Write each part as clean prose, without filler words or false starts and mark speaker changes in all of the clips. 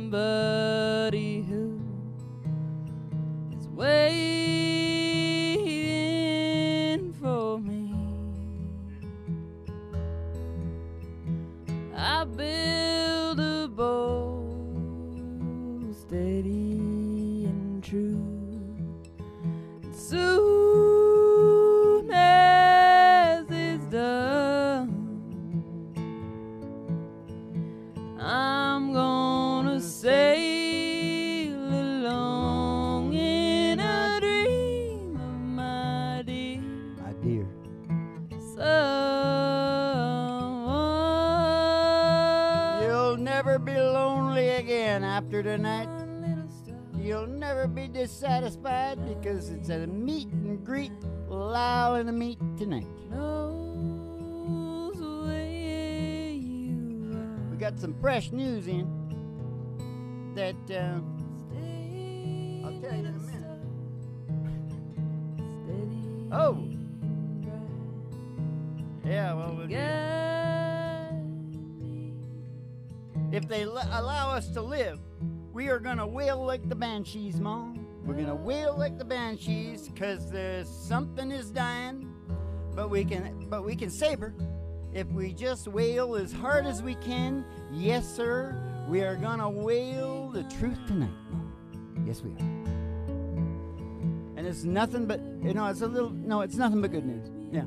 Speaker 1: somebody who is waiting for me. I build a boat steady and true, and soon as it's done, I'm gonna sail along in a dream of my dear.
Speaker 2: My dear.
Speaker 1: Someone.
Speaker 2: You'll never be lonely again after tonight. You'll never be dissatisfied because it's a meet and greet Lyle and the meet tonight.
Speaker 1: Knows where you are.
Speaker 2: We got some fresh news in that I'll tell you in a minute. Oh, yeah, well, if they allow us to live, we are gonna wail like the banshees, Mom. We're gonna wail like the banshees, cause there's something is dying, but we can save her if we just wail as hard as we can. Yes, sir, we are gonna wail the truth tonight, Mom. Yes, we are. And it's nothing but, it's nothing but good news. Yeah.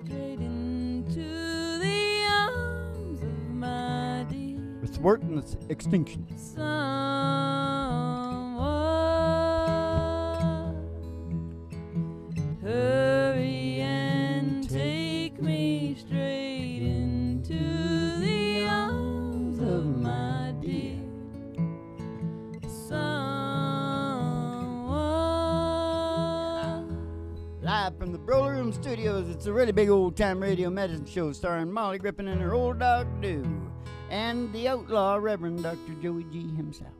Speaker 1: Straight into the arms of my dear.
Speaker 2: It's thwarting its extinction.
Speaker 1: Someone hurry and take me straight into the arms of my dear. Someone.
Speaker 2: Live from the Broler Room Studios, it's a really big old-time radio medicine show starring Molly Griffin and her old dog, Dew, and the outlaw Reverend Dr. Joey G. himself,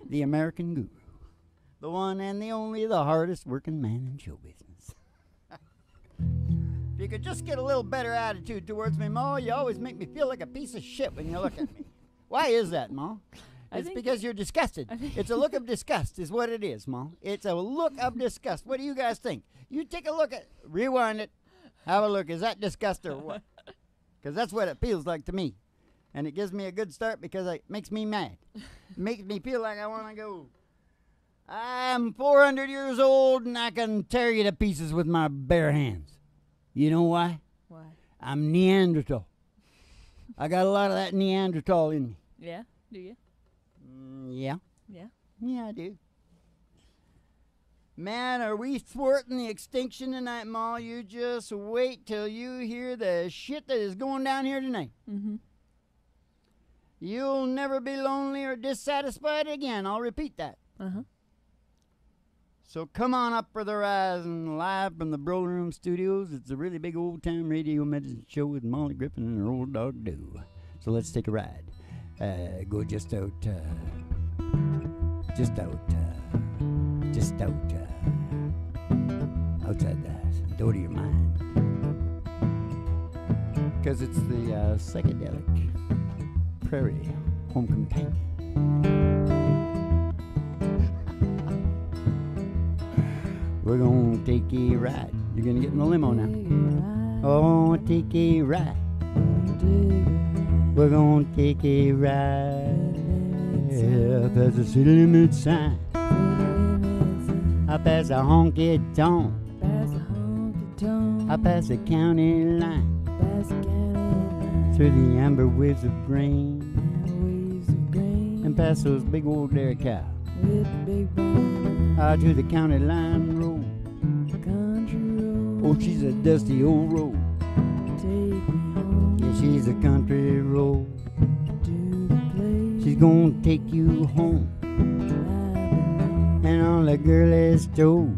Speaker 2: the American guru, the one and the only, the hardest working man in show business. If you could just get a little better attitude towards me, Ma, you always make me feel like a piece of shit when you look at me. Why is that, Ma? It's because you're disgusted. It's a look of disgust is what it is, Ma. It's a look of disgust. What do you guys think? You take a look at, rewind it, have a look. Is that disgust or what? Because that's what it feels like to me. And it gives me a good start because it makes me mad. It makes me feel like I want to go. I'm 400 years old and I can tear you to pieces with my bare hands. You know why?
Speaker 1: Why?
Speaker 2: I'm Neanderthal. I got a lot of that Neanderthal in me.
Speaker 1: Yeah? Do you?
Speaker 2: Yeah.
Speaker 1: Yeah?
Speaker 2: Yeah, I do. Man, are we thwarting the extinction tonight, Ma? You just wait till you hear the shit that is going down here tonight.
Speaker 1: Mm-hmm.
Speaker 2: You'll never be lonely or dissatisfied again. I'll repeat that.
Speaker 1: Uh-huh.
Speaker 2: So come on up for the horizon, live from the Broler Room Studios. It's a really big old-time radio medicine show with Molly Griffin and her old dog, Dew. So let's take a ride. Go just outside the door to your mind. Because it's the psychedelic prairie home companion. We're gonna take a ride. You're gonna get in the limo now. Oh, take a ride. We're gonna take a ride. Past the city limit sign. I pass a honky tonk. I pass the county line. Through the amber waves of grain. And past those big old dairy cows. Out to the county line road. Oh, she's a dusty old road. Yeah, she's a country road. She's gonna take you home. And on the girlish toes,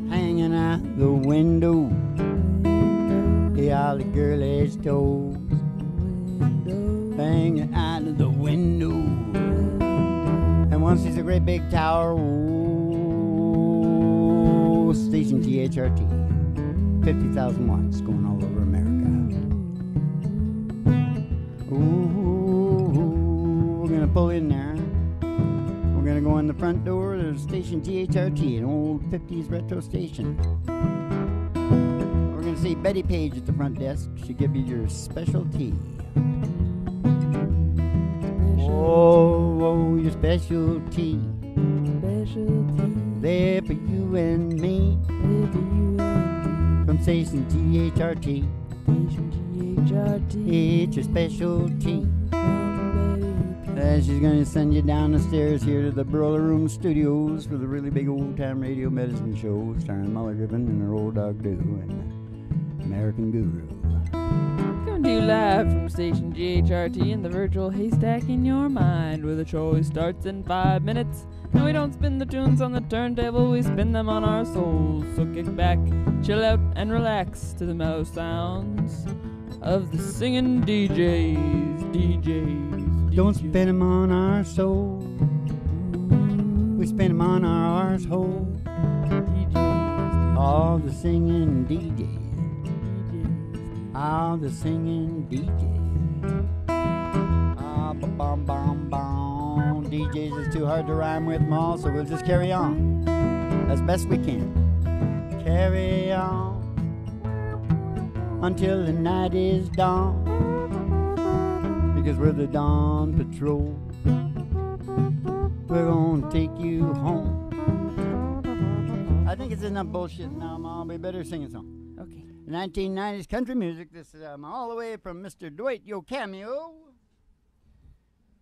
Speaker 2: hanging out the window. Yeah, all the girlish toes, hanging out of the window. And one sees a great big tower, oh, station THRT, 50,000 watts going all over America. Ooh, pull in there. We're gonna go in the front door. There's station THRT, an old 50s retro station. We're gonna see Betty Page at the front desk. She'll give you your specialty. Oh, your specialty. There for you and me. From station THRT. It's your specialty. She's going to send you down the stairs here to the Broiler Room Studios for the really big old-time radio medicine show starring Molly Griffin and her old dog Doo and American Guru.
Speaker 1: Coming to you live from station GHRT in the virtual haystack in your mind, where the choice starts in 5 minutes. And we don't spin the tunes on the turntable, we spin them on our souls. So kick back, chill out, and relax to the mellow sounds of the singing DJs.
Speaker 2: Don't spin them on our soul. We spin them on our arsehole. All the singing DJs. All the singing DJs. Ah, ba-bum-bum-bum. DJs is too hard to rhyme with them all, so we'll just carry on as best we can. Carry on until the night is dawn, because we're the Dawn Patrol. We're gonna take you home. I think it's enough bullshit now, Mom. We better sing a song.
Speaker 1: Okay.
Speaker 2: 1990s country music. This is all the way from Mr. Dwight Yo Cameo.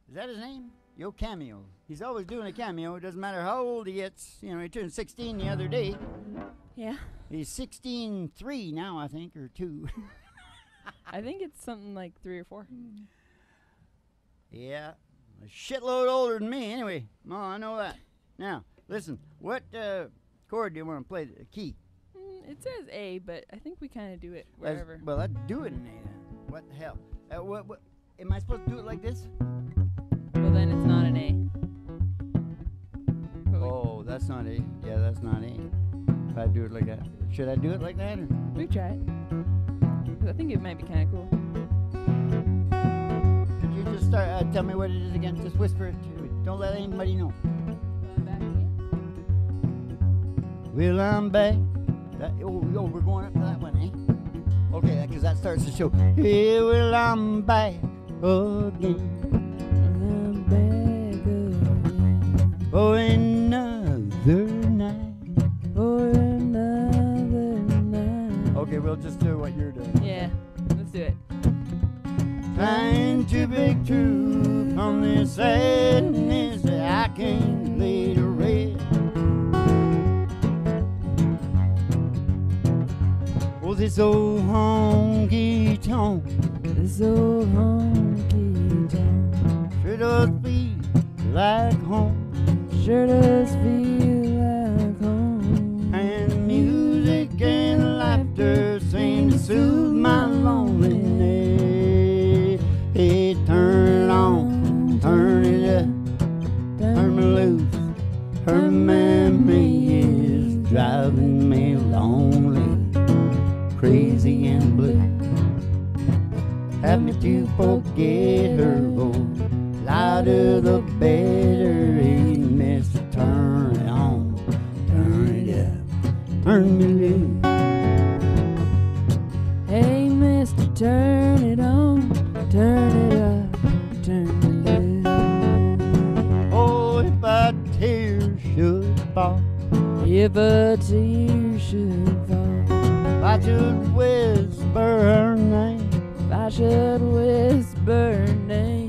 Speaker 2: Is that his name? Yo Cameo. He's always doing a cameo. It doesn't matter how old he gets. You know, he turned 16 the other day.
Speaker 1: Yeah.
Speaker 2: He's 16.3 now, I think, or 2.
Speaker 1: I think it's something like 3 or 4.
Speaker 2: Yeah, a shitload older than me. Anyway, I know that. Now, listen, what chord do you want to play? The key?
Speaker 1: It says A, but I think we kind of do it wherever.
Speaker 2: Well, let's do it in A then. What the hell? What? Am I supposed to do it like this?
Speaker 1: Well, then it's not an A.
Speaker 2: Oh, that's not A. Yeah, that's not A. If I do it like that. Should I do it like that? Or?
Speaker 1: We try it. 'Cause I think it might be kind of cool.
Speaker 2: Could you just start, tell me what it is again? Just whisper it to me. Don't let anybody know.
Speaker 1: Back again?
Speaker 2: Well, I'm back. We're going up to that one, eh? Okay, because that starts the show. Yeah, well, I'm back again.
Speaker 1: I'm back again.
Speaker 2: For another night.
Speaker 1: For another night.
Speaker 2: Okay, we'll just do what you're doing.
Speaker 1: Yeah, let's do it.
Speaker 2: Trying to break through from this sadness that I can't lay to rest. Oh, this old honky tonk,
Speaker 1: This old honky tonk
Speaker 2: sure does feel like home.
Speaker 1: sure does feel like home.
Speaker 2: And music and laughter seem to soothe my loneliness. Hey, turn it on, turn it up, turn me loose. Her memory is driving me lonely, crazy and blue. Have me to forget her, oh, louder the better. Hey, mister, turn it on, turn it up, turn me loose.
Speaker 1: Hey, mister, turn it on, turn it up, turn it loose.
Speaker 2: Oh, if a tear should fall,
Speaker 1: If a tear should fall,
Speaker 2: if I should whisper her name,
Speaker 1: if I should whisper her name,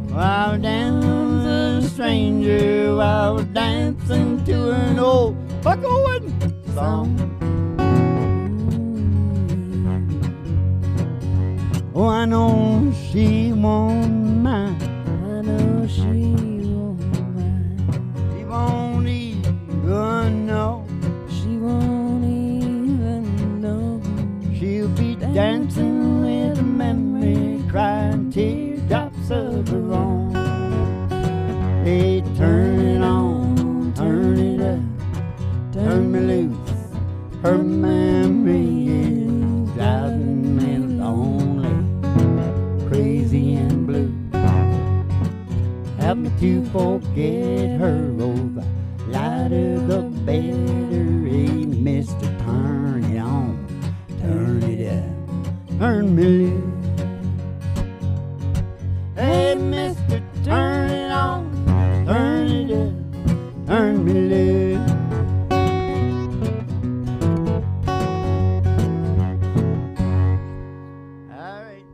Speaker 2: while dancing a stranger, while dancing to an old bucko-wooden song. Oh, I know she won't mind.
Speaker 1: I know she won't mind.
Speaker 2: She won't even know.
Speaker 1: She won't even know.
Speaker 2: She'll be dancing with a memory, crying teardrops of her own. Hey, turn it on, turn it up, turn me loose. Her memory is driving me lonely, crazy and blue. help me to forget her. Oh, the lighter the better. Hey, mister, turn it on, turn it up, turn me loose. Hey, mister, turn it on, turn it up, turn me loose. All right.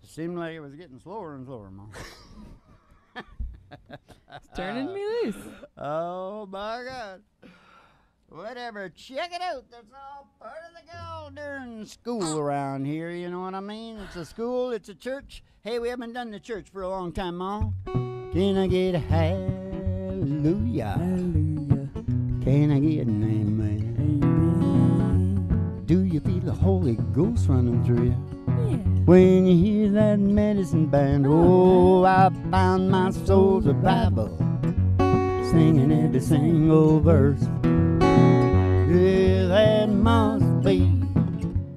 Speaker 2: Seemed like it was getting slower and slower, Mom.
Speaker 1: It's turning me loose.
Speaker 2: Oh, my God. Whatever, check it out. That's all part of the golden school around here, you know what I mean? It's a school, it's a church. Hey, we haven't done the church for a long time, Mom. Can I get a hallelujah?
Speaker 1: Hallelujah.
Speaker 2: Can I get an amen?
Speaker 1: Amen.
Speaker 2: Do you feel the Holy Ghost running through you?
Speaker 1: Yeah.
Speaker 2: When you hear that medicine band, oh, I found my soul's a Bible, singing every single verse. Yeah, that must be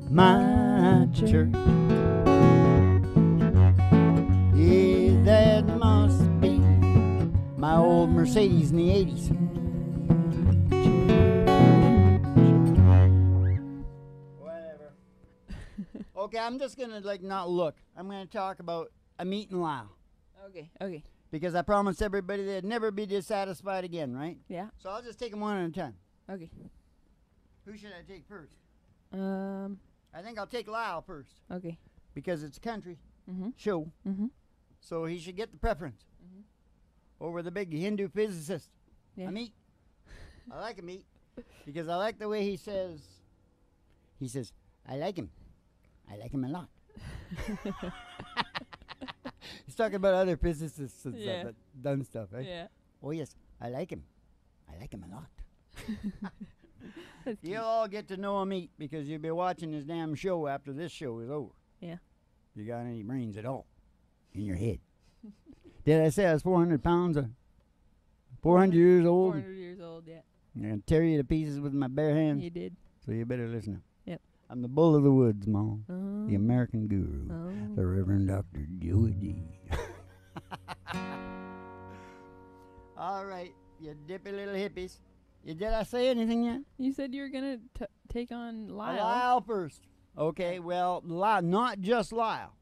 Speaker 2: my church. Yeah, that must be my old Mercedes in the 80s. Whatever. Okay, I'm just gonna not look. I'm gonna talk about Amit and Lyle.
Speaker 1: Okay, okay.
Speaker 2: Because I promised everybody they'd never be dissatisfied again, right?
Speaker 1: Yeah,
Speaker 2: So I'll just take them one at a time.
Speaker 1: okay.
Speaker 2: Who should I take first?
Speaker 1: I
Speaker 2: I think I'll take Lyle first
Speaker 1: okay.
Speaker 2: because it's a country
Speaker 1: Mm-hmm.
Speaker 2: show,
Speaker 1: Mm-hmm.
Speaker 2: so he should get the preference over the big Hindu physicist.
Speaker 1: Yeah.
Speaker 2: Amit. I like Amit because I like the way he says, I like him. I like him a lot. He's talking about other physicists and
Speaker 1: Yeah.
Speaker 2: stuff that done stuff, right?
Speaker 1: Yeah.
Speaker 2: Oh, yes, I like him. I like him a lot.
Speaker 1: That's cute.
Speaker 2: You'll all get to know Amit because you'll be watching his damn show after this show is over.
Speaker 1: Yeah.
Speaker 2: You got any brains at all in your head? Did I say I was 400 pounds? 400 years old?
Speaker 1: 400 years old, yeah.
Speaker 2: I'm going to tear you to pieces with my bare hands.
Speaker 1: You did.
Speaker 2: So you better listen up.
Speaker 1: Yep.
Speaker 2: I'm the bull of the woods, Mom.
Speaker 1: Oh.
Speaker 2: The American guru.
Speaker 1: Oh.
Speaker 2: The Reverend Dr. Joey G. All right, you dippy little hippies. Did I say anything yet?
Speaker 1: You said you were going to take on Lyle.
Speaker 2: Lyle first. Okay, well, Lyle, not just Lyle,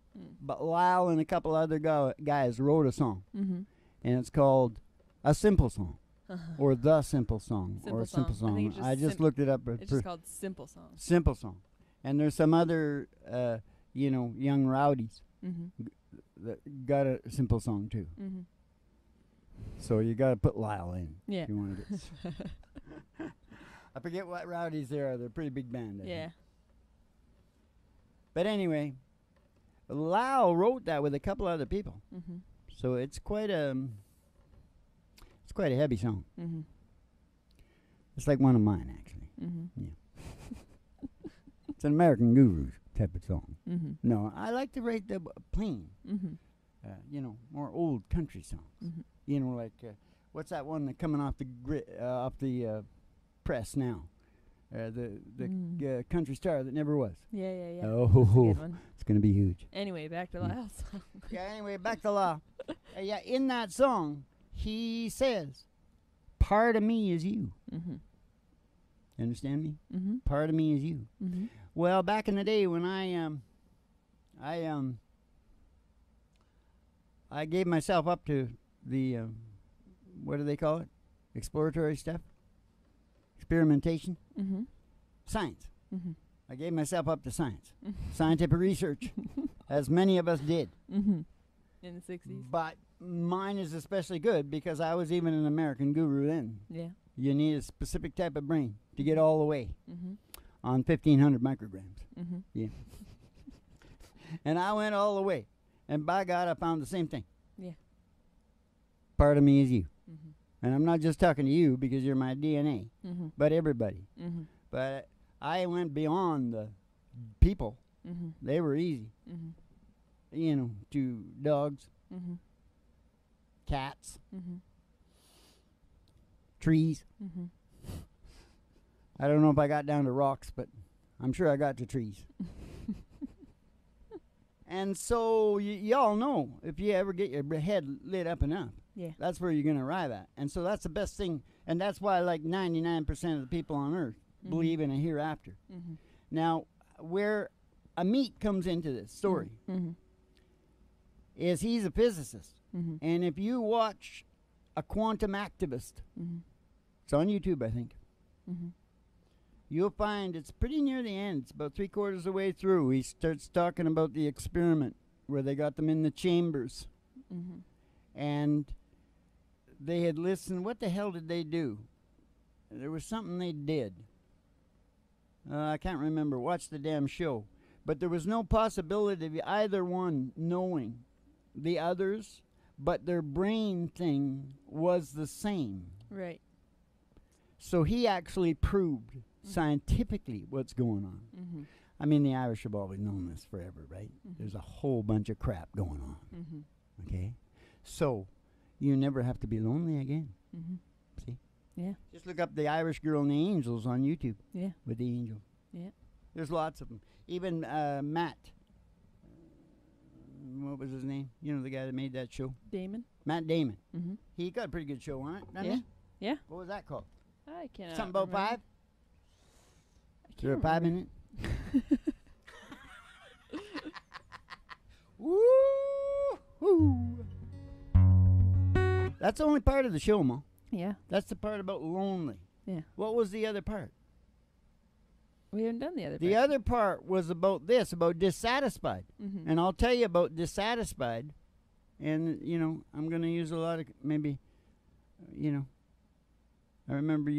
Speaker 2: but Lyle and a couple other guys wrote a song,
Speaker 1: Mm-hmm.
Speaker 2: and it's called A Simple Song, or The Simple Song,
Speaker 1: Simple
Speaker 2: or a Simple
Speaker 1: Song. I think
Speaker 2: Song.
Speaker 1: it's
Speaker 2: I
Speaker 1: just
Speaker 2: just looked it up.
Speaker 1: It's just called Simple Song.
Speaker 2: Simple Song. And there's some other, young rowdies
Speaker 1: Mm-hmm.
Speaker 2: that got a Simple Song, too.
Speaker 1: Mm-hmm.
Speaker 2: So you got to put Lyle in
Speaker 1: Yeah.
Speaker 2: if you want to get I forget what rowdies they are. They're a pretty big band. I
Speaker 1: Yeah.
Speaker 2: think. But anyway, Lyle wrote that with a couple other people.
Speaker 1: Mm-hmm.
Speaker 2: So it's quite a heavy song.
Speaker 1: Mm-hmm.
Speaker 2: It's like one of mine, actually.
Speaker 1: Mm-hmm.
Speaker 2: It's an American Guru type of song.
Speaker 1: Mm-hmm.
Speaker 2: No, I like to write the plain,
Speaker 1: Mm-hmm.
Speaker 2: more old country songs.
Speaker 1: Mm-hmm.
Speaker 2: Like what's that one that coming off the press now? The country star that never was.
Speaker 1: Yeah, yeah, yeah.
Speaker 2: Oh,
Speaker 1: That's a good one.
Speaker 2: it's gonna be huge.
Speaker 1: Anyway, back to Lyle's song.
Speaker 2: Yeah. Anyway, back to Lyle. In that song, he says, "Part of me is you."
Speaker 1: Mm-hmm.
Speaker 2: You understand me?
Speaker 1: Mm-hmm.
Speaker 2: Part of me is you.
Speaker 1: Mm-hmm.
Speaker 2: Well, back in the day when I gave myself up to the what do they call it? Exploratory stuff, experimentation,
Speaker 1: Mm-hmm.
Speaker 2: science.
Speaker 1: Mm-hmm.
Speaker 2: I gave myself up to science, scientific research, as many of us did.
Speaker 1: Mm-hmm. In the 60s.
Speaker 2: But mine is especially good because I was even an American Guru then.
Speaker 1: Yeah.
Speaker 2: You need a specific type of brain to get all the way
Speaker 1: Mm-hmm.
Speaker 2: on 1,500 micrograms.
Speaker 1: Mm-hmm.
Speaker 2: Yeah. And I went all the way. And by God, I found the same thing.
Speaker 1: Yeah.
Speaker 2: Part of me is you.
Speaker 1: Mm-hmm.
Speaker 2: And I'm not just talking to you because you're my DNA,
Speaker 1: Mm-hmm.
Speaker 2: but everybody.
Speaker 1: Mm-hmm.
Speaker 2: But I went beyond the people.
Speaker 1: Mm-hmm.
Speaker 2: They were easy.
Speaker 1: Mm-hmm.
Speaker 2: To dogs,
Speaker 1: Mm-hmm.
Speaker 2: cats,
Speaker 1: Mm-hmm.
Speaker 2: trees.
Speaker 1: Mm-hmm.
Speaker 2: I don't know if I got down to rocks, but I'm sure I got to trees. And so y'all know, if you ever get your head lit up enough,
Speaker 1: Yeah.
Speaker 2: that's where you're going to arrive at. And so that's the best thing. And that's why like 99% of the people on earth believe in a hereafter.
Speaker 1: Mm-hmm.
Speaker 2: Now, where Amit comes into this story is he's a physicist.
Speaker 1: Mm-hmm.
Speaker 2: And if you watch a quantum activist, it's on YouTube, I think, you'll find it's pretty near the end. It's about 3/4 of the way through. He starts talking about the experiment where they got them in the chambers. And they had listened. What the hell did they do? There was something they did. I can't remember. Watch the damn show. But there was no possibility of either one knowing the others, but their brain thing was the same.
Speaker 1: Right.
Speaker 2: So he actually proved scientifically what's going on. I mean, the Irish have always known this forever, right? There's a whole bunch of crap going on. Okay? So you never have to be lonely again. See?
Speaker 1: Yeah.
Speaker 2: Just look up the Irish Girl and the Angels on YouTube.
Speaker 1: Yeah.
Speaker 2: With the angel.
Speaker 1: Yeah.
Speaker 2: There's lots of them. Even Matt. What was his name? You know, the guy that made that show?
Speaker 1: Damon.
Speaker 2: Matt Damon. He got a pretty good show on it, didn't
Speaker 1: Yeah.
Speaker 2: he?
Speaker 1: Yeah.
Speaker 2: What was that called?
Speaker 1: I cannot
Speaker 2: Something about
Speaker 1: remember.
Speaker 2: 5? Is there a 5 in it? Woo! That's the only part of the show, Ma.
Speaker 1: Yeah.
Speaker 2: That's the part about lonely.
Speaker 1: Yeah.
Speaker 2: What was the other part?
Speaker 1: We haven't done the other
Speaker 2: The
Speaker 1: part.
Speaker 2: other part was about this, about dissatisfied. And I'll tell you about dissatisfied. And, you know, I'm going to use a lot of, maybe, you know, I remember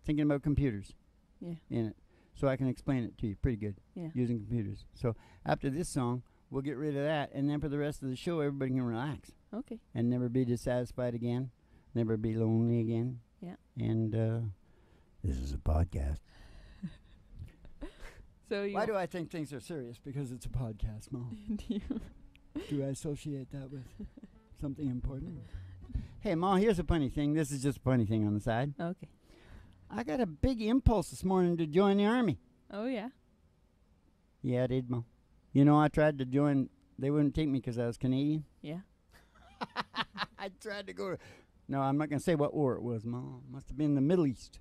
Speaker 2: thinking about computers in it. So I can explain it to you pretty good using computers. So after this song, we'll get rid of that. And then for the rest of the show, everybody can relax.
Speaker 1: Okay.
Speaker 2: And never be dissatisfied again. Never be lonely again.
Speaker 1: Yeah.
Speaker 2: And this is a podcast.
Speaker 1: So
Speaker 2: Why do I think things are serious? Because it's a podcast, Mom. Do I associate that with something important? Hey, Ma, here's a funny thing. This is just a funny thing on the side.
Speaker 1: Okay.
Speaker 2: I got a big impulse this morning to join the Army.
Speaker 1: Oh, yeah.
Speaker 2: Yeah, I did, Ma. You know, I tried to join. They wouldn't take me because I was Canadian.
Speaker 1: Yeah.
Speaker 2: I tried to go to... No, I'm not going to say what war it was, Ma. Must have been the Middle East.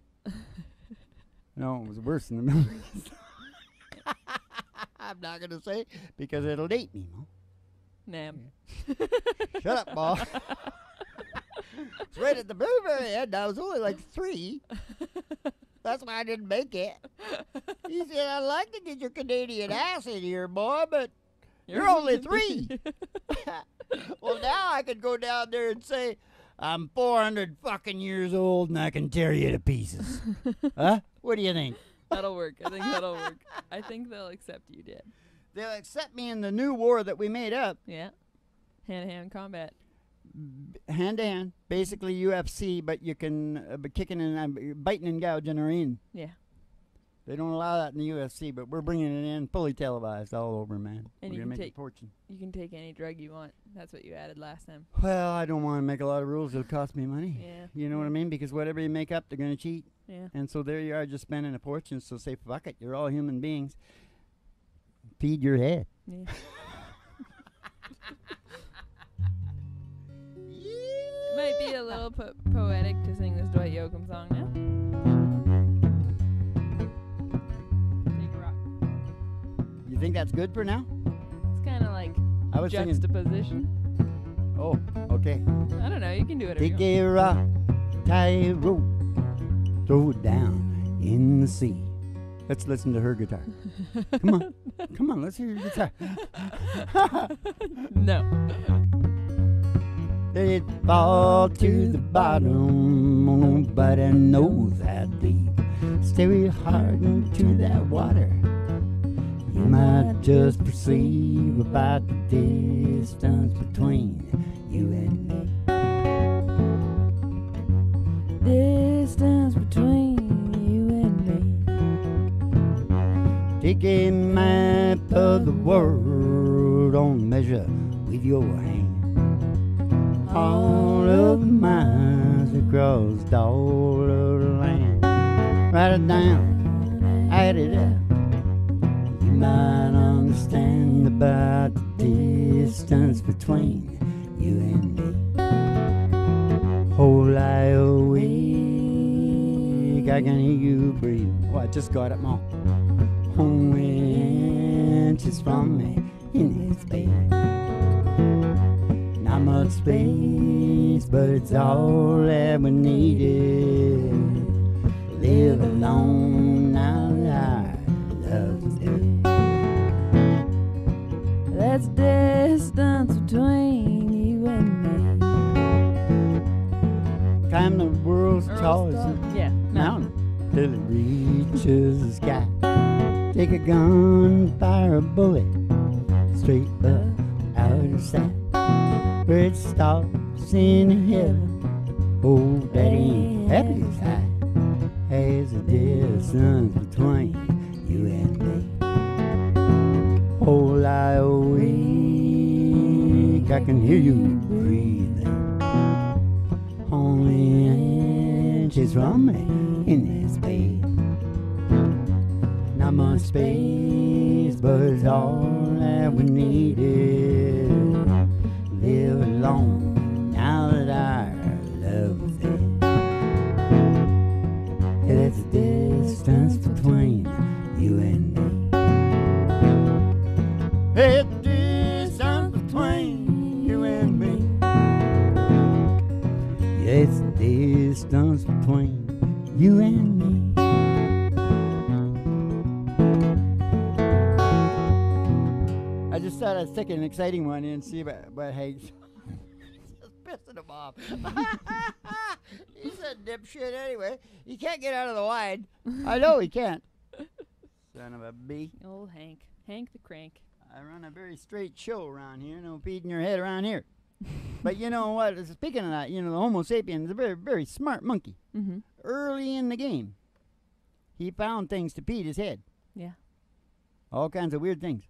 Speaker 2: No, it was worse than the Middle East. I'm not going to say because it'll date me, Ma.
Speaker 1: Nam.
Speaker 2: Shut up, Ma. It's right at the very, very end. I was only like 3. That's why I didn't make it. He said, I'd like to get your Canadian ass in here, boy, but you're only 3. Well, now I could go down there and say, I'm 400 fucking years old and I can tear you to pieces. Huh? What do you think?
Speaker 1: That'll work. I think that'll work. I think they'll accept you, Dad.
Speaker 2: They'll accept me in the new war that we made up.
Speaker 1: Yeah. Hand-to-hand combat.
Speaker 2: Hand-to-hand. Basically UFC, but you can be kicking and biting and gouging her in.
Speaker 1: Yeah.
Speaker 2: They don't allow that in the UFC, but we're bringing it in fully televised all over, man.
Speaker 1: And
Speaker 2: we're
Speaker 1: you
Speaker 2: going
Speaker 1: can
Speaker 2: to make
Speaker 1: take
Speaker 2: a fortune.
Speaker 1: You can take any drug you want. That's what you added last time.
Speaker 2: Well, I don't want to make a lot of rules. It'll cost me money.
Speaker 1: Yeah.
Speaker 2: You know what I mean? Because whatever you make up, they're going to cheat.
Speaker 1: Yeah.
Speaker 2: And so there you are just spending a fortune. So say, fuck it. You're all human beings. Feed your head.
Speaker 1: Yeah. It might be a little poetic to sing this Dwight Yoakam song now. Take a rock.
Speaker 2: You think that's good for now?
Speaker 1: It's kind of like
Speaker 2: I was thinking.
Speaker 1: juxtaposition.
Speaker 2: Oh, okay.
Speaker 1: I don't know. You can do whatever
Speaker 2: Take
Speaker 1: you want.
Speaker 2: a rock, tie a rope, throw it down in the sea. Let's listen to her guitar. Come on. Come on, let's hear your guitar.
Speaker 1: No.
Speaker 2: Let it fall to the bottom. Nobody knows how deep. Stay real hard into that water. You might just perceive about the distance between you and me. Distance between you and me. Take a map of the world on measure with your hand. All of the miles across all of the land. Write it down, add it up. You might understand about the distance between you and me. Oh, lie awake, I can hear you breathe. Oh, I just got it, Mom. Only inches from me in this bed. Not much space, but it's all that we needed. Live alone now that our love's dead.
Speaker 1: That's distance between you and me.
Speaker 2: Climb the world's tallest
Speaker 1: mountain.
Speaker 2: till it reaches the sky. Take a gun, fire a bullet straight up out of sight. Where it stops in heaven, oh, that ain't half as high as the distance between you and me. Oh, lie awake, I can hear you breathing. Only inches from me in this bed. Not much space, but it's all that we needed. Live alone now that our love is dead. Yeah, that's the distance between you and me. Hey, the distance between you and me. Yeah, it's the distance between you and me. I just thought I'd stick an exciting one in and see what Hank's just pissing him off. He's a dipshit anyway. He can't get out of the line. I know he can't. Son of a bee.
Speaker 1: Old Hank. Hank the crank.
Speaker 2: I run a very straight show around here. No beating your head around here. But you know what? Speaking of that, the Homo sapien is a very, very smart monkey.
Speaker 1: Mm-hmm.
Speaker 2: Early in the game, he found things to feed his head.
Speaker 1: Yeah.
Speaker 2: All kinds of weird things.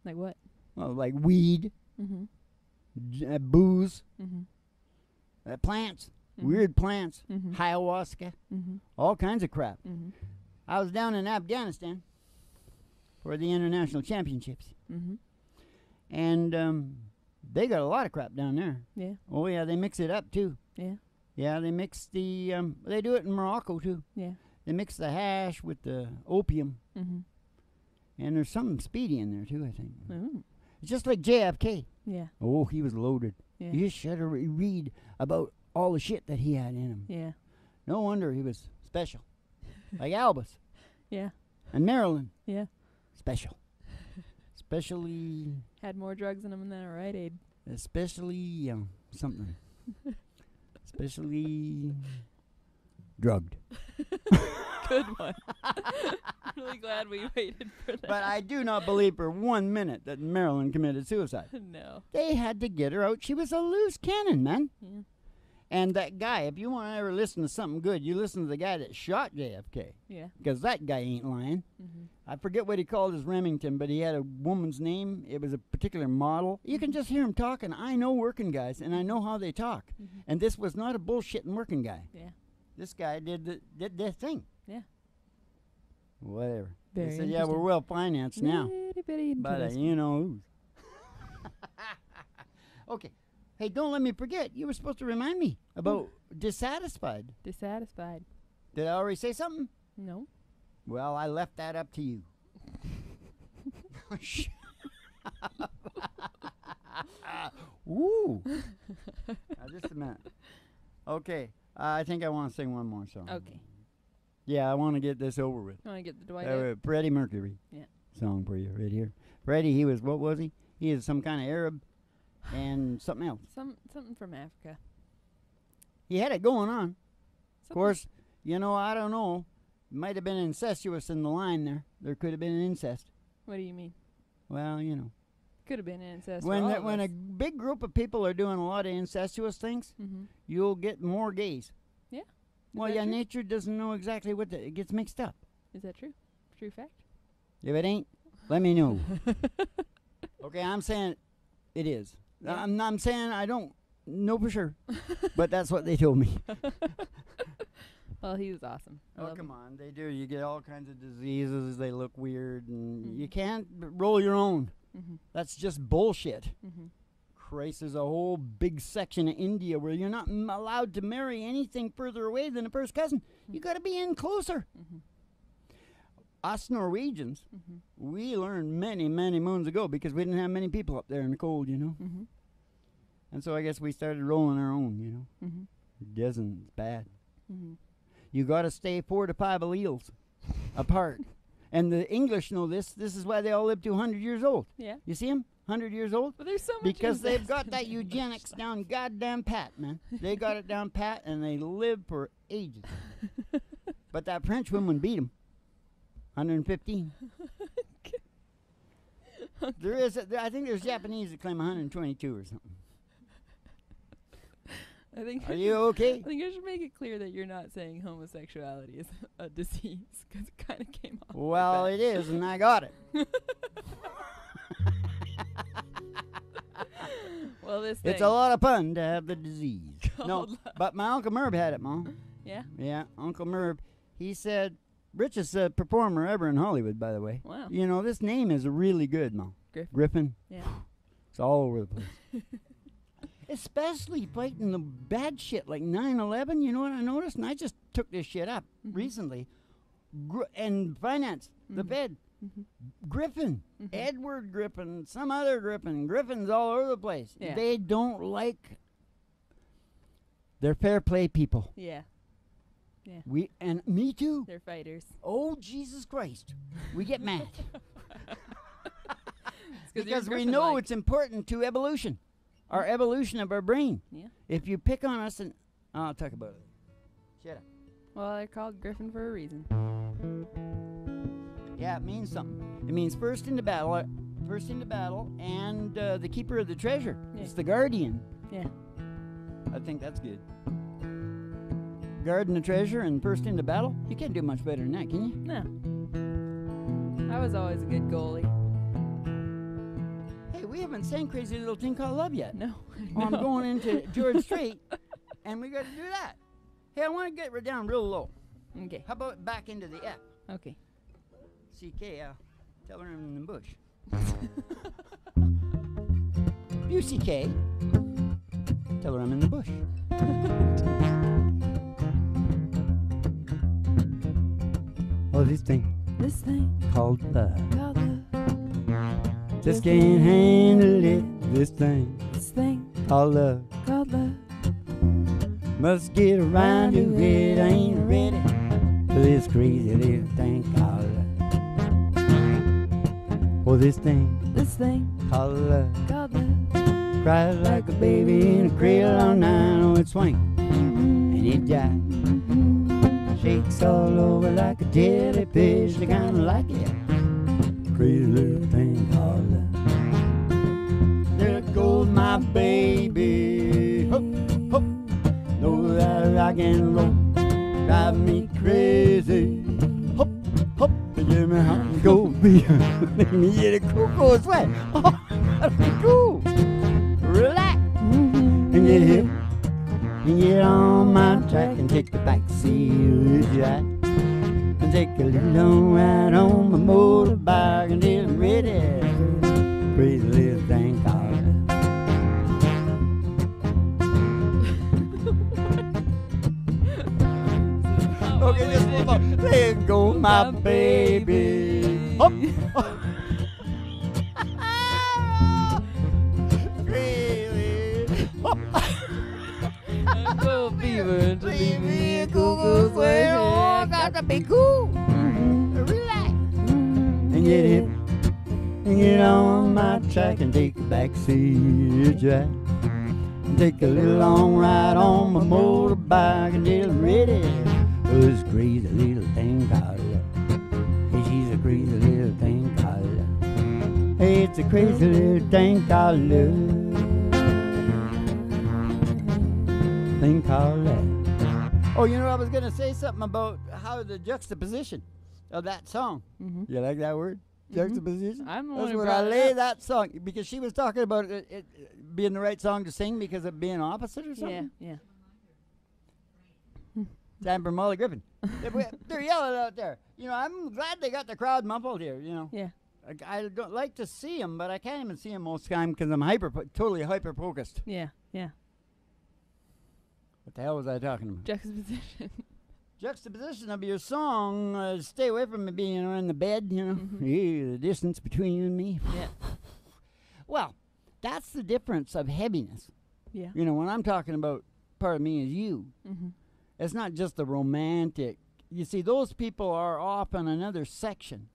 Speaker 1: Like what?
Speaker 2: Well, like weed,
Speaker 1: Mm-hmm.
Speaker 2: Booze,
Speaker 1: Mm-hmm.
Speaker 2: Plants,
Speaker 1: Mm-hmm.
Speaker 2: weird plants,
Speaker 1: Mm-hmm.
Speaker 2: ayahuasca,
Speaker 1: Mm-hmm.
Speaker 2: all kinds of crap.
Speaker 1: Mm-hmm.
Speaker 2: I was down in Afghanistan for the international championships,
Speaker 1: Mm-hmm.
Speaker 2: and they got a lot of crap down there.
Speaker 1: Yeah.
Speaker 2: Oh yeah, they mix it up too.
Speaker 1: Yeah.
Speaker 2: Yeah, they mix the they do it in Morocco too.
Speaker 1: Yeah.
Speaker 2: They mix the hash with the opium,
Speaker 1: Mm-hmm.
Speaker 2: and there's something speedy in there too, I think.
Speaker 1: Ooh.
Speaker 2: It's just like JFK.
Speaker 1: Yeah.
Speaker 2: Oh, he was loaded.
Speaker 1: Yeah.
Speaker 2: You just should read about all the shit that he had in him.
Speaker 1: Yeah.
Speaker 2: No wonder he was special. Like Albus
Speaker 1: Yeah.
Speaker 2: and Marilyn.
Speaker 1: Yeah.
Speaker 2: Special. Especially,
Speaker 1: Had more drugs in him than a Rite Aid.
Speaker 2: especially something. Especially drugged.
Speaker 1: Good one. Really glad we waited for that.
Speaker 2: But I do not believe for 1 minute that Marilyn committed suicide.
Speaker 1: No.
Speaker 2: They had to get her out. She was a loose cannon, man.
Speaker 1: Yeah.
Speaker 2: And that guy, if you want to ever listen to something good, you listen to the guy that shot JFK.
Speaker 1: Yeah.
Speaker 2: Because that guy ain't lying.
Speaker 1: Mm-hmm.
Speaker 2: I forget what he called his Remington, but he had a woman's name. It was a particular model. You can just hear him talking. I know working guys, and I know how they talk.
Speaker 1: Mm-hmm.
Speaker 2: And this was not a bullshitting working guy.
Speaker 1: Yeah.
Speaker 2: This guy did this thing.
Speaker 1: Yeah.
Speaker 2: Whatever.
Speaker 1: Very
Speaker 2: They said, yeah, we're well financed now.
Speaker 1: Itty bitty
Speaker 2: But
Speaker 1: interesting.
Speaker 2: you know who's. Okay. Hey, don't let me forget. You were supposed to remind me about dissatisfied.
Speaker 1: Dissatisfied.
Speaker 2: Did I already say something?
Speaker 1: No.
Speaker 2: Well, I left that up to you. Ooh. Now, just a minute. Okay. I think I want to sing one more song.
Speaker 1: Okay.
Speaker 2: Yeah, I want to get this over with.
Speaker 1: You want to get the Dwight out?
Speaker 2: Freddie Mercury.
Speaker 1: Yeah.
Speaker 2: Song for you right here. Freddie, what was he? He is some kind of Arab and something else.
Speaker 1: Something from Africa.
Speaker 2: He had it going on. Of
Speaker 1: Something-
Speaker 2: course, I don't know. Might have been incestuous in the line there. There could have been an incest.
Speaker 1: What do you mean?
Speaker 2: Well,
Speaker 1: Could have been incest.
Speaker 2: when
Speaker 1: for all
Speaker 2: when a
Speaker 1: of us.
Speaker 2: big group of people are doing a lot of incestuous things,
Speaker 1: Mm-hmm.
Speaker 2: you'll get more gays.
Speaker 1: Yeah.
Speaker 2: Well,
Speaker 1: that
Speaker 2: yeah,
Speaker 1: true?
Speaker 2: nature doesn't know exactly it gets mixed up.
Speaker 1: Is that true? True fact?
Speaker 2: If it ain't, let me know. Okay, I'm saying it is.
Speaker 1: Yeah.
Speaker 2: I'm saying I don't know for sure, but that's what they told me.
Speaker 1: Well, he was awesome. I
Speaker 2: Oh,
Speaker 1: love
Speaker 2: come
Speaker 1: him.
Speaker 2: on. They do. You get all kinds of diseases. They look weird, and
Speaker 1: Mhm.
Speaker 2: you can't roll your own. That's just bullshit.
Speaker 1: Mm-hmm.
Speaker 2: Christ, there's a whole big section of India where you're not allowed to marry anything further away than a first cousin. You got to be in closer. Us Norwegians, we learned many, many moons ago because we didn't have many people up there in the cold, you know. And so I guess we started rolling our own, you know. It doesn't, it's bad. You got to stay 4 to 5 alleles apart. And the English know this. This is why they all live to 100 years old.
Speaker 1: Yeah.
Speaker 2: You see them? 100 years old?
Speaker 1: But there's so much
Speaker 2: because they've
Speaker 1: incest
Speaker 2: got
Speaker 1: in
Speaker 2: that
Speaker 1: the English.
Speaker 2: eugenics down goddamn pat, man. They got it down pat, and they live for ages. But that French woman beat them. 115. There is, I think there's Japanese that claim 122 or something.
Speaker 1: I think
Speaker 2: Are you okay?
Speaker 1: I think I should make it clear that you're not saying homosexuality is a disease, because it kind of came off.
Speaker 2: Well,
Speaker 1: like
Speaker 2: it is, and I got it.
Speaker 1: Well, this
Speaker 2: It's
Speaker 1: thing
Speaker 2: a lot of fun to have the disease. No,
Speaker 1: called love.
Speaker 2: but my Uncle Merv had it, Mom.
Speaker 1: Yeah.
Speaker 2: Yeah, Uncle Merv. He said, richest performer ever in Hollywood, by the way.
Speaker 1: Wow.
Speaker 2: You know, this name is really good, Mom.
Speaker 1: Griffin. Yeah.
Speaker 2: It's all over the place. Especially fighting the bad shit like 9/11. You know what I noticed? And I just took this shit up recently. And finance, the Fed. Griffin, Edward Griffin, some other Griffin. Griffins all over the place.
Speaker 1: Yeah.
Speaker 2: They don't like. They're fair play people.
Speaker 1: Yeah. Yeah.
Speaker 2: And me too.
Speaker 1: They're fighters.
Speaker 2: Oh, Jesus Christ. We get mad.
Speaker 1: You're
Speaker 2: Because we
Speaker 1: Griffin-like.
Speaker 2: know it's important to evolution. Our evolution of our brain.
Speaker 1: Yeah.
Speaker 2: If you pick on us and I'll talk about it. Shut up.
Speaker 1: Well, they're called Griffin for a reason.
Speaker 2: Yeah, it means something. It means first into battle, and the keeper of the treasure.
Speaker 1: Yeah.
Speaker 2: It's the guardian.
Speaker 1: Yeah.
Speaker 2: I think that's good. Guarding the treasure and first into battle. You can't do much better than that, can you?
Speaker 1: No. I was always a good goalie.
Speaker 2: Hey, we haven't sang Crazy Little Thing Called Love yet.
Speaker 1: No.
Speaker 2: Well, I'm going into George Strait, and we got to do that. Hey, I want to get down real low.
Speaker 1: Okay.
Speaker 2: How about back into the F?
Speaker 1: Okay.
Speaker 2: CK, tell her I'm in the bush. You CK, tell her I'm in the bush. Oh, this thing called love. Just can't handle it. This thing called love. Must get around to it. I ain't ready for this crazy little thing called love. Oh, this thing called love. Cries like a baby in a cradle all night. Oh, it swings and it jives. Shakes all over like a jellyfish. They kinda like it. Crazy little thing called love. There goes my baby. Hop, hop. Know that rock and roll drive me crazy. Hop, hop. Give me hot and cold beer. Make me get a cocoa sweat. Oh, that'll be cool. Relax and get hip and get on my track and take the back seat of the jack and take a little ride on my motorbike and get ready. Crazy little thing called love. Okay, just one more. There goes my baby. Hop. Leave me a cuckoo's way. Oh, got to be cool. Relax. And get hip. And get on my track and take a back seat, Jack. And take a little long ride on my motorbike and get ready for this crazy little thing called love. Hey, she's a crazy little thing called love. Hey, it's a crazy little thing called love. Thing called love. Oh, you know, I was going to say something about how the juxtaposition of that song. You like that word? Juxtaposition?
Speaker 1: I'm the one
Speaker 2: That's
Speaker 1: who
Speaker 2: where
Speaker 1: brought
Speaker 2: I
Speaker 1: it
Speaker 2: lay
Speaker 1: up.
Speaker 2: that song, because she was talking about it being the right song to sing because of being opposite or something.
Speaker 1: Yeah.
Speaker 2: Time for Molly Griffin. They're yelling out there. You know, I'm glad they got the crowd muffled here, you know.
Speaker 1: Yeah.
Speaker 2: I don't like to see them, but I can't even see them most of the time because I'm totally hyper focused.
Speaker 1: Yeah, yeah.
Speaker 2: What the hell was I talking about?
Speaker 1: Juxtaposition.
Speaker 2: Juxtaposition of your song. Stay away from me being in the bed, you know.
Speaker 1: Mm-hmm.
Speaker 2: The distance between you and me.
Speaker 1: Yeah.
Speaker 2: Well, that's the difference of heaviness.
Speaker 1: Yeah.
Speaker 2: You know, when I'm talking about part of me is you,
Speaker 1: Mm-hmm.
Speaker 2: it's not just the romantic. You see, those people are off on another section.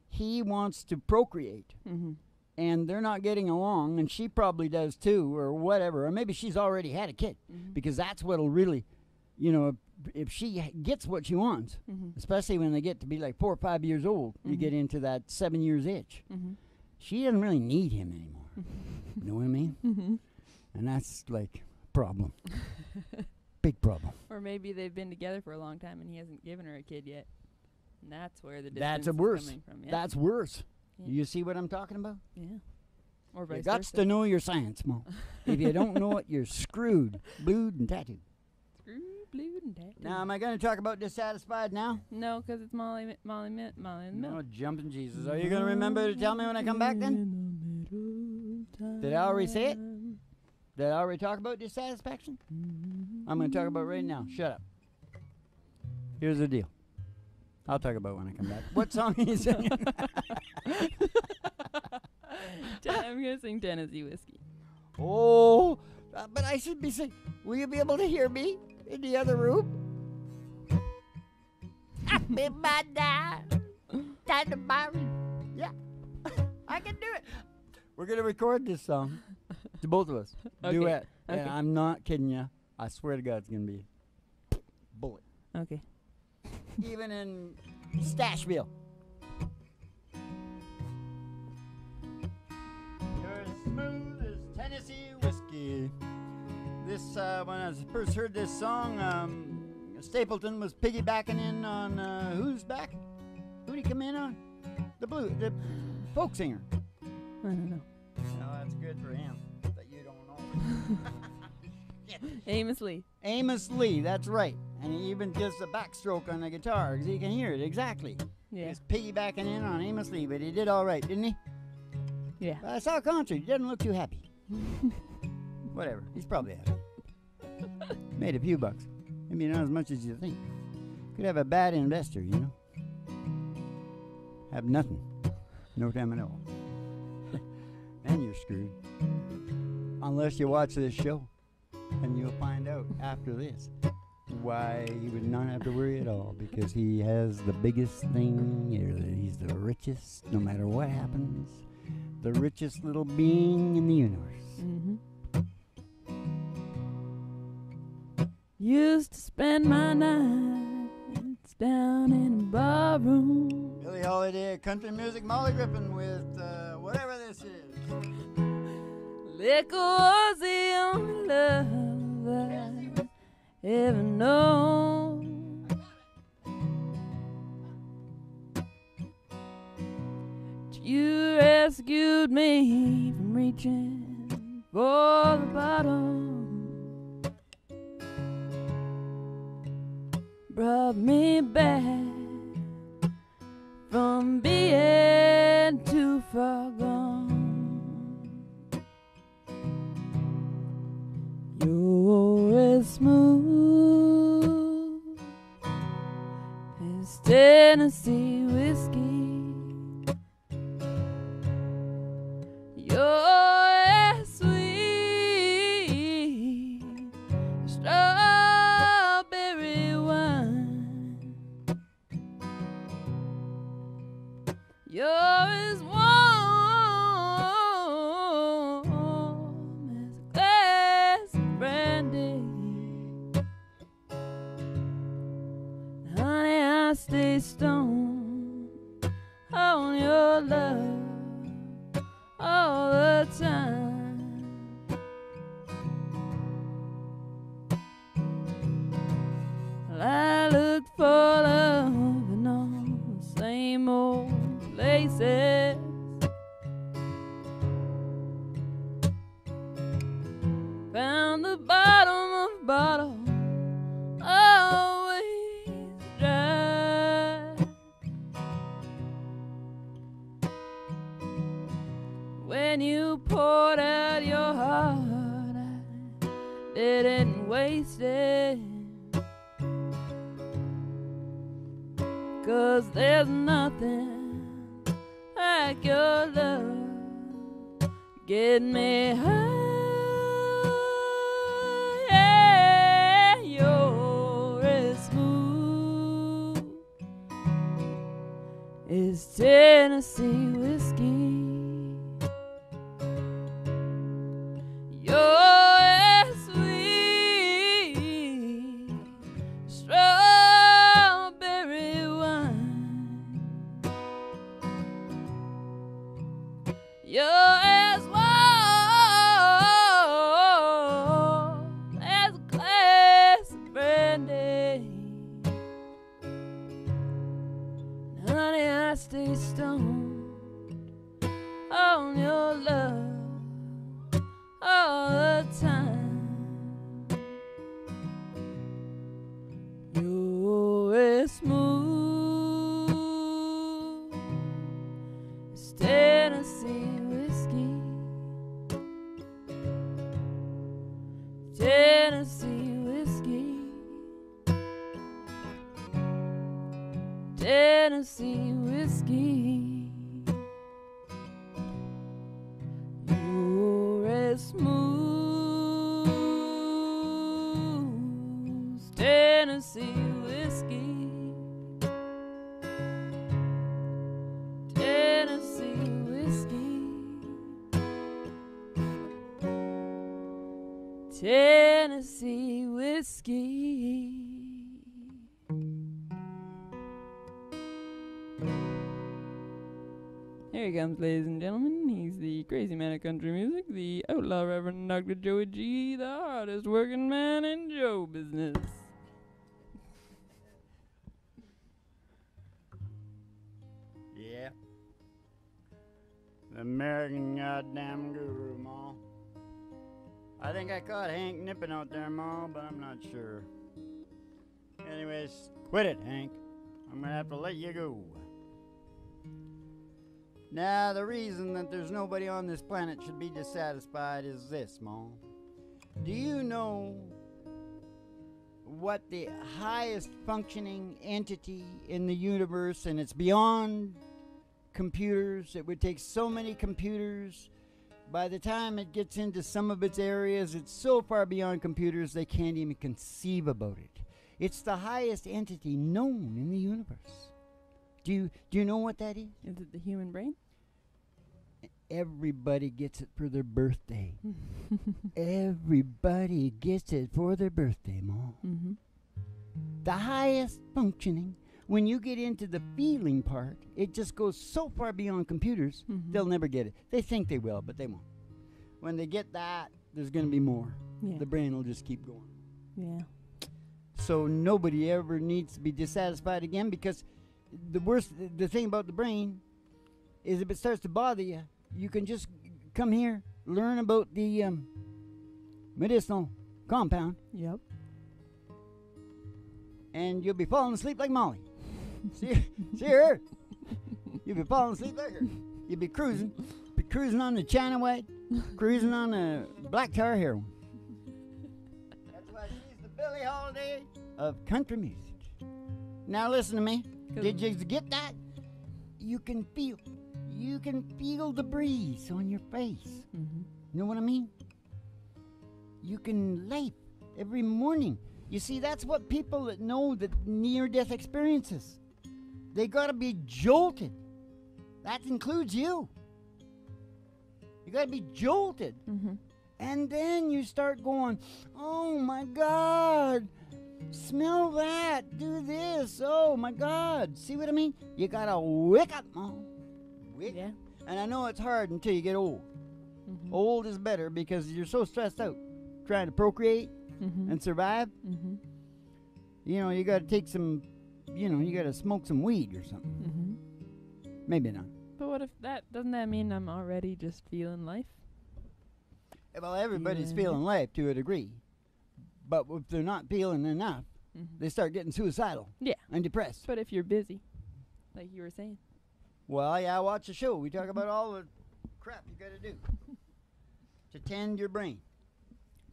Speaker 2: He wants to procreate,
Speaker 1: Mm-hmm.
Speaker 2: and they're not getting along, and she probably does too, or whatever. Or maybe she's already had a kid,
Speaker 1: Mm-hmm.
Speaker 2: because that's what'll really, you know, if she gets what she wants,
Speaker 1: Mm-hmm.
Speaker 2: especially when they get to be like 4 or 5 years old, you
Speaker 1: Mhm.
Speaker 2: get into that 7 years itch.
Speaker 1: Mm-hmm.
Speaker 2: She doesn't really need him anymore. You know what I mean?
Speaker 1: Mm-hmm.
Speaker 2: And that's like a problem. Big problem.
Speaker 1: Or maybe they've been together for a long time and he hasn't given her a kid yet. And that's where the
Speaker 2: That's
Speaker 1: distance
Speaker 2: worse.
Speaker 1: is coming from. Yeah.
Speaker 2: That's worse.
Speaker 1: Yeah.
Speaker 2: You see what I'm talking about?
Speaker 1: Yeah. Or
Speaker 2: You
Speaker 1: vice
Speaker 2: got
Speaker 1: versa.
Speaker 2: to know your science, Mo. If you don't know it, you're screwed, blued, and tattooed.
Speaker 1: Screw, blue, and tattoo.
Speaker 2: Now, am I going to talk about dissatisfied now?
Speaker 1: No, because it's Molly in the middle.
Speaker 2: No, jumping Jesus. Are you going to remember to tell me when I come back then? Did I already say it? Did I already talk about dissatisfaction? I'm going to talk about it right now. Shut up. Here's the deal. I'll talk about it when I come back. What song are you singing?
Speaker 1: I'm going to sing Tennessee Whiskey.
Speaker 2: Oh, but I should be singing. Will you be able to hear me in the other room? Happy birthday, Tata Barry. Yeah, I can do it. We're going to record this song to both of us.
Speaker 1: Okay.
Speaker 2: Duet.
Speaker 1: Okay.
Speaker 2: And I'm not kidding you. I swear to God, it's going to be bullet.
Speaker 1: Okay.
Speaker 2: Even in Stashville. You're as smooth as Tennessee whiskey. This, when I first heard this song, Stapleton was piggybacking in on who's back? Who'd he come in on? The folk singer.
Speaker 1: I don't know.
Speaker 2: No, that's good for him. But you don't know.
Speaker 1: Amos Lee.
Speaker 2: Amos Lee, that's right. And he even does the backstroke on the guitar because he can hear it exactly.
Speaker 1: Yeah.
Speaker 2: He's piggybacking in on Amos Lee, but he did all right, didn't he?
Speaker 1: Yeah.
Speaker 2: I saw a concert. He doesn't look too happy. Whatever. He's probably happy. Made a few bucks. Maybe not as much as you think. Could have a bad investor, you know. Have nothing. No time at all. And you're screwed. Unless you watch this show. And you'll find out after this why he would not have to worry at all, because he has the biggest thing here. He's the richest, no matter what happens, the richest little being in the universe.
Speaker 1: Mm-hmm. Used to spend my nights down in a bar room.
Speaker 2: Billie Holiday, country music, Molly Griffin with whatever this is.
Speaker 1: Liquor was the only love I ever known. You rescued me from reaching for the bottom, brought me back from being too far gone. You're as smooth as Tennessee whiskey. You're as sweet as strawberry wine. You're as warm as a glass of brandy. Honey, I stay stoned on your love all the time. Well, I looked for love in all the same old places. Found the bottom of a bottle always dry. heart, I didn't waste it. 'Cause there's nothing like your love. Get me high. Yeah, you're as smooth as Tennessee whiskey. You're as sweet strawberry wine. You're as warm as a glass of brandy. Honey, I stay stoned on your love all the time. You're as smooth as Tennessee whiskey. Tennessee whiskey. Tennessee whiskey. You're as smooth as Tennessee whiskey. Tennessee whiskey. Tennessee whiskey. Here he comes, ladies and gentlemen. He's the crazy man of country music, the outlaw Reverend Dr. Joey G, the hardest working man in show business.
Speaker 2: Yeah. The American goddamn guru, Ma. I think I caught Hank nipping out there, Ma, but I'm not sure. Anyways, quit it, Hank. I'm gonna have to let you go. Now, the reason that there's nobody on this planet should be dissatisfied is this, Ma. Do you know what the highest functioning entity in the universe, and it's beyond computers? It would take so many computers. By the time it gets into some of its areas, it's so far beyond computers they can't even conceive about it. It's the highest entity known in the universe. Do you know what that is?
Speaker 1: Is it the human brain?
Speaker 2: Everybody gets it for their birthday. Everybody gets it for their birthday, Ma.
Speaker 1: Mm-hmm.
Speaker 2: The highest functioning, when you get into the feeling part, it just goes so far beyond computers, they'll never get it. They think they will, but they won't. When they get that, there's going to be more.
Speaker 1: Yeah.
Speaker 2: The brain will just keep going.
Speaker 1: Yeah.
Speaker 2: So nobody ever needs to be dissatisfied again, because the thing about the brain is if it starts to bother you, you can just come here, learn about the medicinal compound,
Speaker 1: Yep.
Speaker 2: and you'll be falling asleep like Molly. see her? You'll be falling asleep like her. You'll be cruising on the China White, cruising on the black tar heroin. That's why she's the Billie Holiday of country music. Now listen to me. Did you get that? You can feel the breeze on your face.
Speaker 1: Mm-hmm.
Speaker 2: You know what I mean? You can laugh every morning. You see, that's what people that know the near-death experiences. They gotta be jolted. That includes you. You gotta be jolted.
Speaker 1: Mm-hmm.
Speaker 2: And then you start going, oh my God, smell that, do this, oh my God. See what I mean? You gotta wake up, Mom.
Speaker 1: Yeah.
Speaker 2: And I know it's hard until you get old.
Speaker 1: Mm-hmm.
Speaker 2: Old is better because you're so stressed out trying to procreate and survive.
Speaker 1: Mm-hmm.
Speaker 2: You know, you gotta take some, you gotta smoke some weed or something.
Speaker 1: Mm-hmm.
Speaker 2: Maybe not.
Speaker 1: But what if doesn't that mean I'm already just feeling life?
Speaker 2: Well, everybody's
Speaker 1: Yeah.
Speaker 2: feeling life to a degree. But if they're not feeling enough, they start getting suicidal.
Speaker 1: Yeah.
Speaker 2: And depressed.
Speaker 1: But if you're busy, like you were saying.
Speaker 2: Well, yeah, I watch the show. We talk about all the crap you gotta do to tend your brain.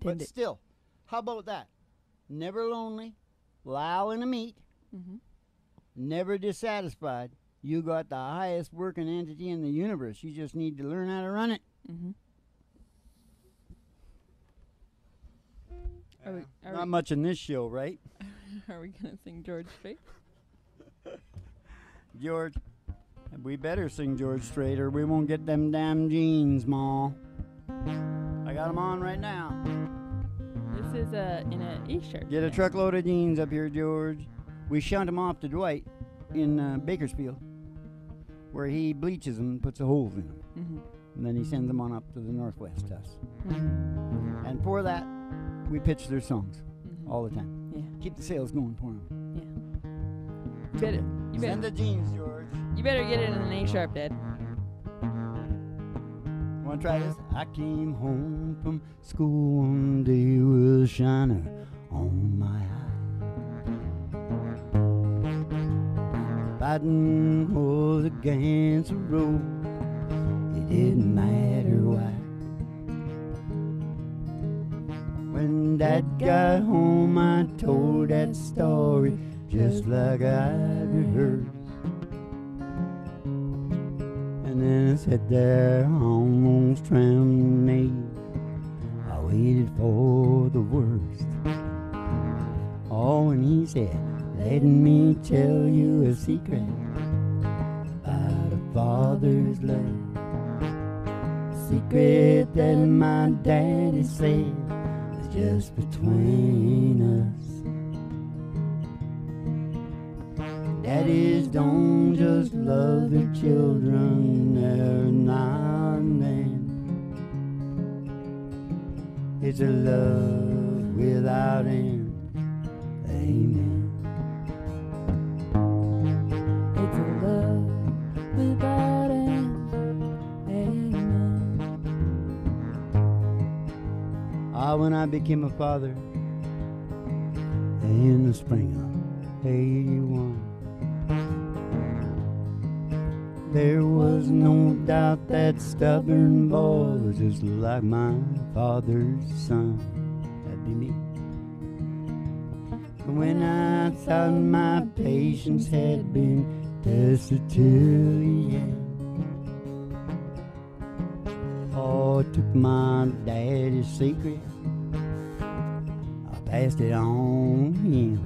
Speaker 1: Tend
Speaker 2: But
Speaker 1: it.
Speaker 2: still, how about that? Never lonely, lowing to meet,
Speaker 1: Mm-hmm.
Speaker 2: never dissatisfied. You got the highest working entity in the universe. You just need to learn how to run it.
Speaker 1: Mm-hmm.
Speaker 2: Not much in this show, right?
Speaker 1: Are we gonna sing George Strait?
Speaker 2: George, we better sing George Strait or we won't get them damn jeans, Ma. I got them on right now.
Speaker 1: This is in a A sharp.
Speaker 2: Get a truckload of jeans up here, George. We shunt them off to Dwight in Bakersfield, where he bleaches them and puts the holes in them.
Speaker 1: Mm-hmm.
Speaker 2: And then he sends them on up to the Northwest to us.
Speaker 1: Mm-hmm.
Speaker 2: And for that, we pitch their songs
Speaker 1: Mm-hmm.
Speaker 2: all the time.
Speaker 1: Yeah.
Speaker 2: Keep the sales going for them.
Speaker 1: Yeah. You
Speaker 2: Send
Speaker 1: better.
Speaker 2: the jeans, George.
Speaker 1: You better get it in an A sharp, Dad.
Speaker 2: Want to try this? I came home from school one day with a shiner on my eye. Fighting was against the road. It didn't matter why. When Dad got home, I told that story just like I'd rehearsed. And then I sat there almost trembling. I waited for the worst. Oh, and he said, let me tell you a secret about a father's love. Secret that my daddy said is just between us. Daddies don't just love their children every now and then. It's a love without end. Amen.
Speaker 1: It's a love without end. Amen.
Speaker 2: Ah, when I became a father in the spring of '81. There was no doubt that stubborn boy was just like my father's son. That'd be me. And when I thought my patience had been tested till the end, oh, I took my daddy's secret, I passed it on to him.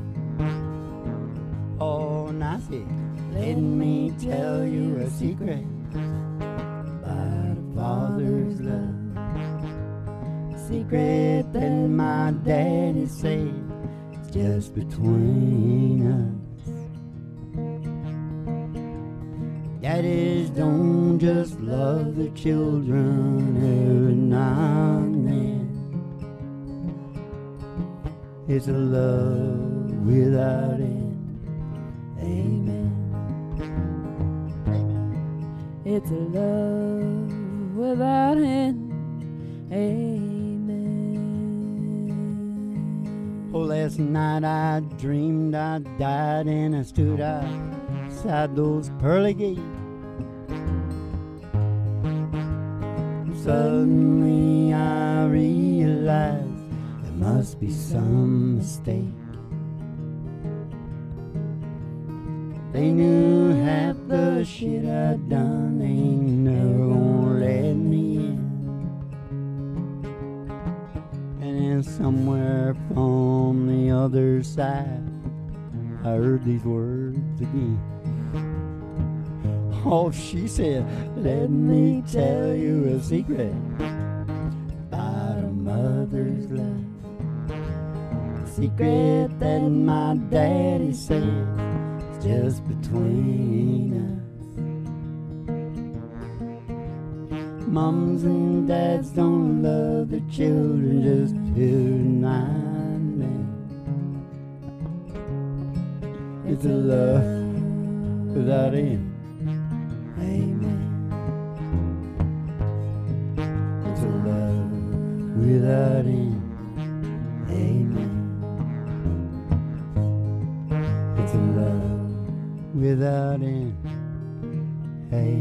Speaker 2: Oh, and I said, let me tell you a secret about a father's love. Secret that my daddy said is just between us. Daddies don't just love their children every now and then. It's a love without end. Amen.
Speaker 1: It's a love without end. Amen.
Speaker 2: Oh, last night I dreamed I died and I stood outside those pearly gates. Suddenly I realized there must be some mistake. They knew half the shit I'd done, they ain't never gonna let me in. And then somewhere from the other side, I heard these words again. Oh, she said, let me tell you a secret about a mother's love. Secret that my daddy said just between us. Mums and dads don't love their children just every now and then. It's a love without end. Amen. It's a love without end. Amen. It's a love without end. Amen.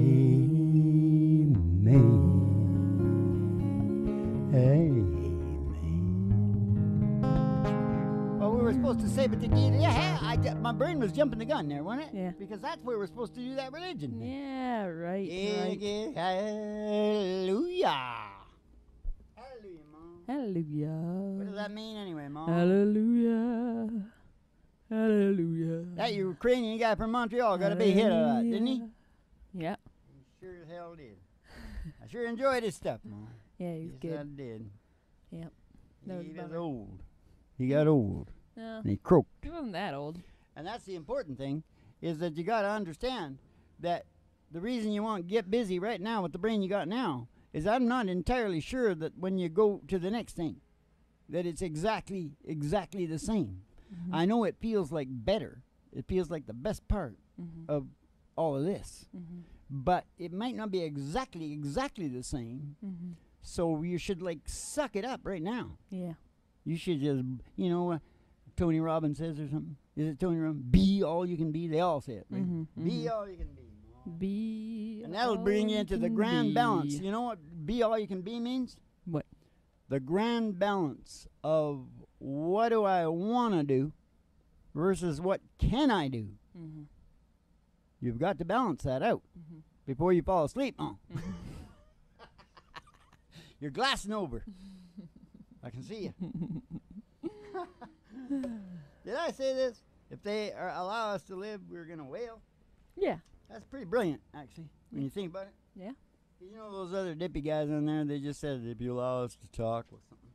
Speaker 2: supposed to say, but my brain was jumping the gun there, wasn't it?
Speaker 1: Yeah.
Speaker 2: Because that's where we're supposed to do that religion.
Speaker 1: Yeah, right.
Speaker 2: Yeah,
Speaker 1: right.
Speaker 2: yeah, hallelujah. Hallelujah, Mom.
Speaker 1: Hallelujah.
Speaker 2: What does that mean anyway, Mom?
Speaker 1: Hallelujah. Hallelujah.
Speaker 2: That Ukrainian guy from Montreal got a big hit of that, didn't he?
Speaker 1: Yeah.
Speaker 2: He sure as hell did. I sure enjoyed his stuff, Mom.
Speaker 1: Yeah, he's
Speaker 2: Yes, I
Speaker 1: good.
Speaker 2: did.
Speaker 1: Yep. That was
Speaker 2: He
Speaker 1: a
Speaker 2: was
Speaker 1: bummer.
Speaker 2: old. He got old.
Speaker 1: No,
Speaker 2: And he croaked.
Speaker 1: he wasn't that old.
Speaker 2: And that's the important thing, is that you got to understand that the reason you want to get busy right now with the brain you got now is I'm not entirely sure that when you go to the next thing, that it's exactly the same.
Speaker 1: Mm-hmm.
Speaker 2: I know it feels like better. It feels like the best part
Speaker 1: Mm-hmm.
Speaker 2: of all of this.
Speaker 1: Mm-hmm.
Speaker 2: But it might not be exactly the same.
Speaker 1: Mm-hmm.
Speaker 2: So you should like suck it up right now.
Speaker 1: Yeah.
Speaker 2: You should just, Tony Robbins says or something. Is it Tony Robbins? Be all you can be. They all say it, right?
Speaker 1: Mm-hmm.
Speaker 2: Be all you can be.
Speaker 1: Be.
Speaker 2: And that'll bring you into the grand balance. You know what be all you can be means?
Speaker 1: What?
Speaker 2: The grand balance of what do I want to do versus what can I do.
Speaker 1: Mm-hmm.
Speaker 2: You've got to balance that out
Speaker 1: Mm-hmm.
Speaker 2: before you fall asleep. Oh.
Speaker 1: Mm-hmm.
Speaker 2: You're glassing over. I can see you. Did I say this? If they allow us to live, we're going to wail.
Speaker 1: Yeah.
Speaker 2: That's pretty brilliant, actually, when you think about it.
Speaker 1: Yeah.
Speaker 2: You know those other dippy guys on there, they just said, if you allow us to talk or something.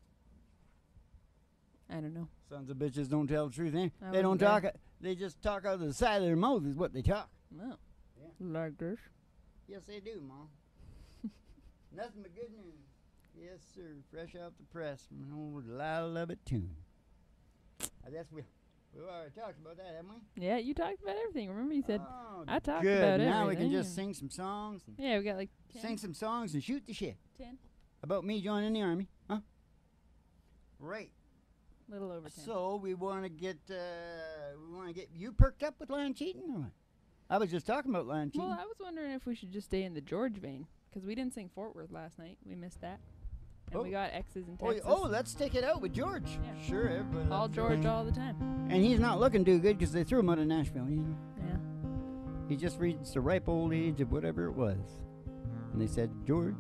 Speaker 1: I don't know.
Speaker 2: Sons of bitches don't tell the truth, eh?
Speaker 1: I
Speaker 2: They don't
Speaker 1: wasn't
Speaker 2: talk, they just talk out of the side of their mouth is what they talk.
Speaker 1: No.
Speaker 2: Yeah.
Speaker 1: Like this.
Speaker 2: Yes, they do, Mom. Nothing but good news. Yes, sir. Fresh off the press from an old Lila Lovett tune. I guess we've already talked about that, haven't we?
Speaker 1: Yeah, you talked about everything. Remember you said,
Speaker 2: oh,
Speaker 1: I talked
Speaker 2: good.
Speaker 1: about
Speaker 2: Now we
Speaker 1: everything.
Speaker 2: can just sing some songs. And
Speaker 1: Yeah, we got like 10.
Speaker 2: sing some songs and shoot the shit
Speaker 1: 10.
Speaker 2: about me joining the army, huh? Right.
Speaker 1: Little over 10.
Speaker 2: So we want to get you perked up with line cheating or what? I was just talking about line cheating.
Speaker 1: Well, I was wondering if we should just stay in the George vein. Because we didn't sing Fort Worth last night. We missed that. And we got X's in Texas.
Speaker 2: Let's take it out with George.
Speaker 1: Yeah.
Speaker 2: Sure, everybody.
Speaker 1: All
Speaker 2: loves
Speaker 1: George all the time.
Speaker 2: And he's not looking too good because they threw him out of Nashville. You know,
Speaker 1: Yeah.
Speaker 2: he just reached the ripe old age of whatever it was, and they said, George,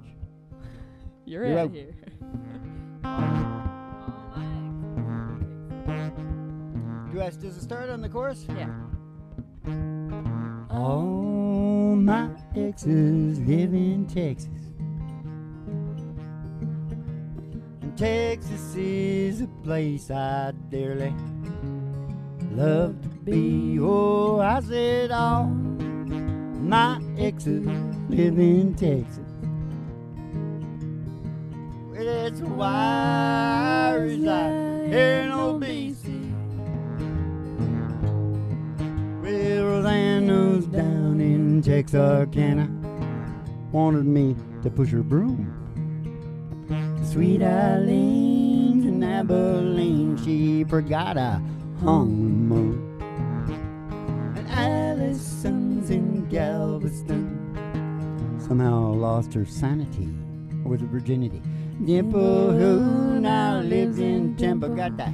Speaker 1: You're
Speaker 2: You're
Speaker 1: out
Speaker 2: out.
Speaker 1: of here.
Speaker 2: does it start on the chorus?
Speaker 1: Yeah.
Speaker 2: All my exes live in Texas. And Texas is a place I dearly love to be. Oh, I said all my exes live in Texas. Well, that's why I reside here in old BC. Well, Rosanna's down in Texarkana wanted me to push her broom. Sweet Eileen's in Abilene, she forgot a honeymoon. And Allison's in Galveston somehow lost her sanity, or was it virginity? Dimple, who now lives in Temple, got that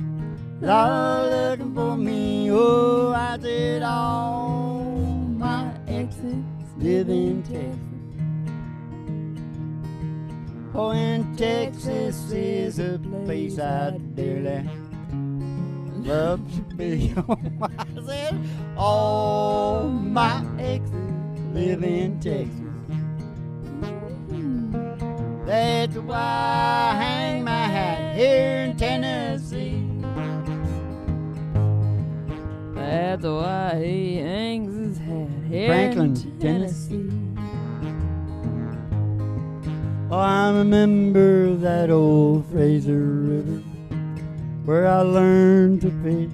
Speaker 2: law looking for me. Oh, I said all my exes live in Texas. Oh, and Texas is a place I dearly love to be. I said all my exes live in Texas. That's why I hang my hat here in Tennessee.
Speaker 1: That's why he hangs his hat here
Speaker 2: Franklin,
Speaker 1: in Tennessee.
Speaker 2: Oh, I remember that old Fraser River where I learned to fish.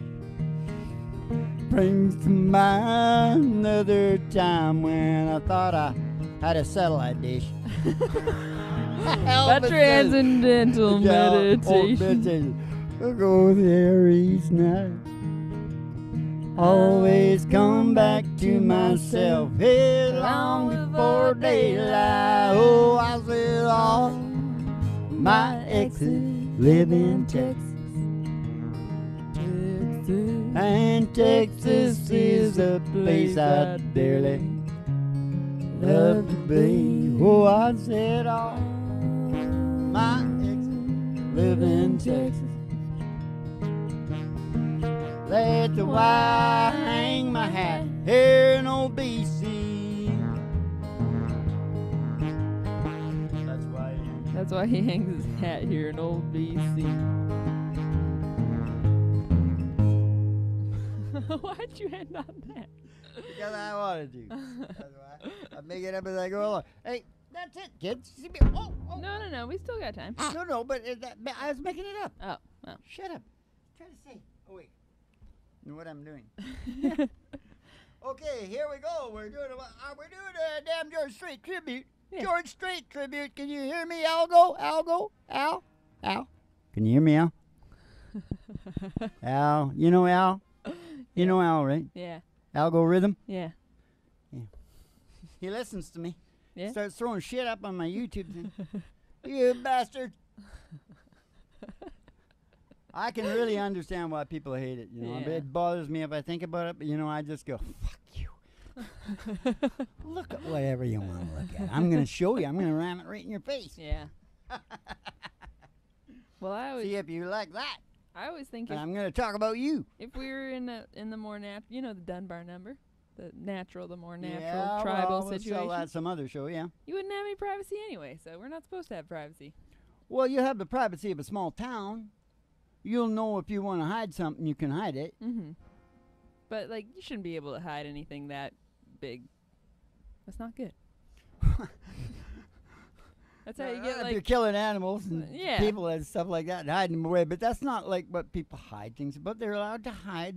Speaker 2: Brings to mind another time when I thought I had a satellite dish.
Speaker 1: That transcendental meditation.
Speaker 2: We'll go there each night. Always come back to myself here long before daylight. Oh, I said all my exes live in Texas.
Speaker 1: Texas.
Speaker 2: And Texas is a place I'd dearly love to be. Oh, I said all my exes live in Texas. Let the why hang my hat here in old BC.
Speaker 1: That's why he hangs his hat here in old BC. Why'd you end on that?
Speaker 2: Because I wanted to. That's why. I make it up as I go along. Hey, that's it, kids. Oh.
Speaker 1: No. We still got time.
Speaker 2: No, but I was making it up.
Speaker 1: Oh.
Speaker 2: Shut up. Try to say. Oh, wait. Know what I'm doing. Okay, here we go. We're doing a damn George Strait tribute. Yeah. George Strait tribute. Can you hear me, Al? Al? Can you hear me, Al? Al. You know Al? You know Al, right?
Speaker 1: Yeah.
Speaker 2: Algorithm?
Speaker 1: Yeah.
Speaker 2: He listens to me.
Speaker 1: Yeah.
Speaker 2: Starts throwing shit up on my YouTube thing. You bastard. I can really understand why people hate it. You know,
Speaker 1: Yeah.
Speaker 2: It bothers me if I think about it, but you know, I just go, fuck you. Look at whatever you want to look at. I'm going to show you. I'm going to ram it right in your face.
Speaker 1: Yeah. Well,
Speaker 2: see if you like that.
Speaker 1: I always think
Speaker 2: and I'm going to talk about you.
Speaker 1: If we were in the more natural, you know, the Dunbar number, the more natural
Speaker 2: yeah,
Speaker 1: tribal
Speaker 2: we'll
Speaker 1: situation.
Speaker 2: Sell that some other show, yeah.
Speaker 1: You wouldn't have any privacy anyway, so we're not supposed to have privacy.
Speaker 2: Well, you have the privacy of a small town. You'll know if you want to hide something, you can hide it.
Speaker 1: Mm-hmm. But, like, you shouldn't be able to hide anything that big. That's not good. That's how you get, like...
Speaker 2: You're killing animals and
Speaker 1: yeah.
Speaker 2: people and stuff like that and hiding them away. But that's not, like, what people hide things. But they're allowed to hide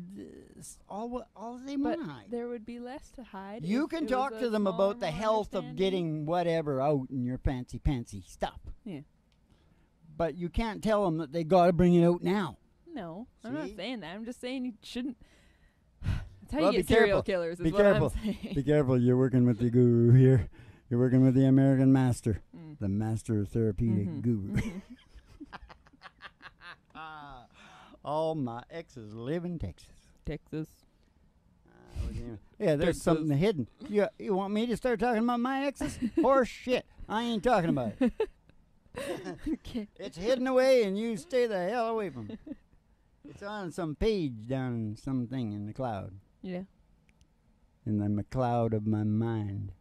Speaker 2: all they want to hide.
Speaker 1: There would be less to hide.
Speaker 2: You can talk to them about the health of getting whatever out in your fancy stuff.
Speaker 1: Yeah.
Speaker 2: But you can't tell them that they got to bring it out now.
Speaker 1: No,
Speaker 2: see?
Speaker 1: I'm not saying that. I'm just saying you shouldn't. That's how
Speaker 2: well,
Speaker 1: you get serial killers. Is
Speaker 2: be careful.
Speaker 1: I'm saying.
Speaker 2: Be careful. You're working with the guru here. You're working with the American master, the master therapeutic guru. All my exes live in Texas.
Speaker 1: Texas.
Speaker 2: Yeah, there's
Speaker 1: Texas.
Speaker 2: something hidden. You want me to start talking about my exes? Horse shit. I ain't talking about it.
Speaker 1: Okay.
Speaker 2: It's hidden away, and you stay the hell away from it. It's on some page down in something in the cloud.
Speaker 1: Yeah.
Speaker 2: In the McCloud of my mind.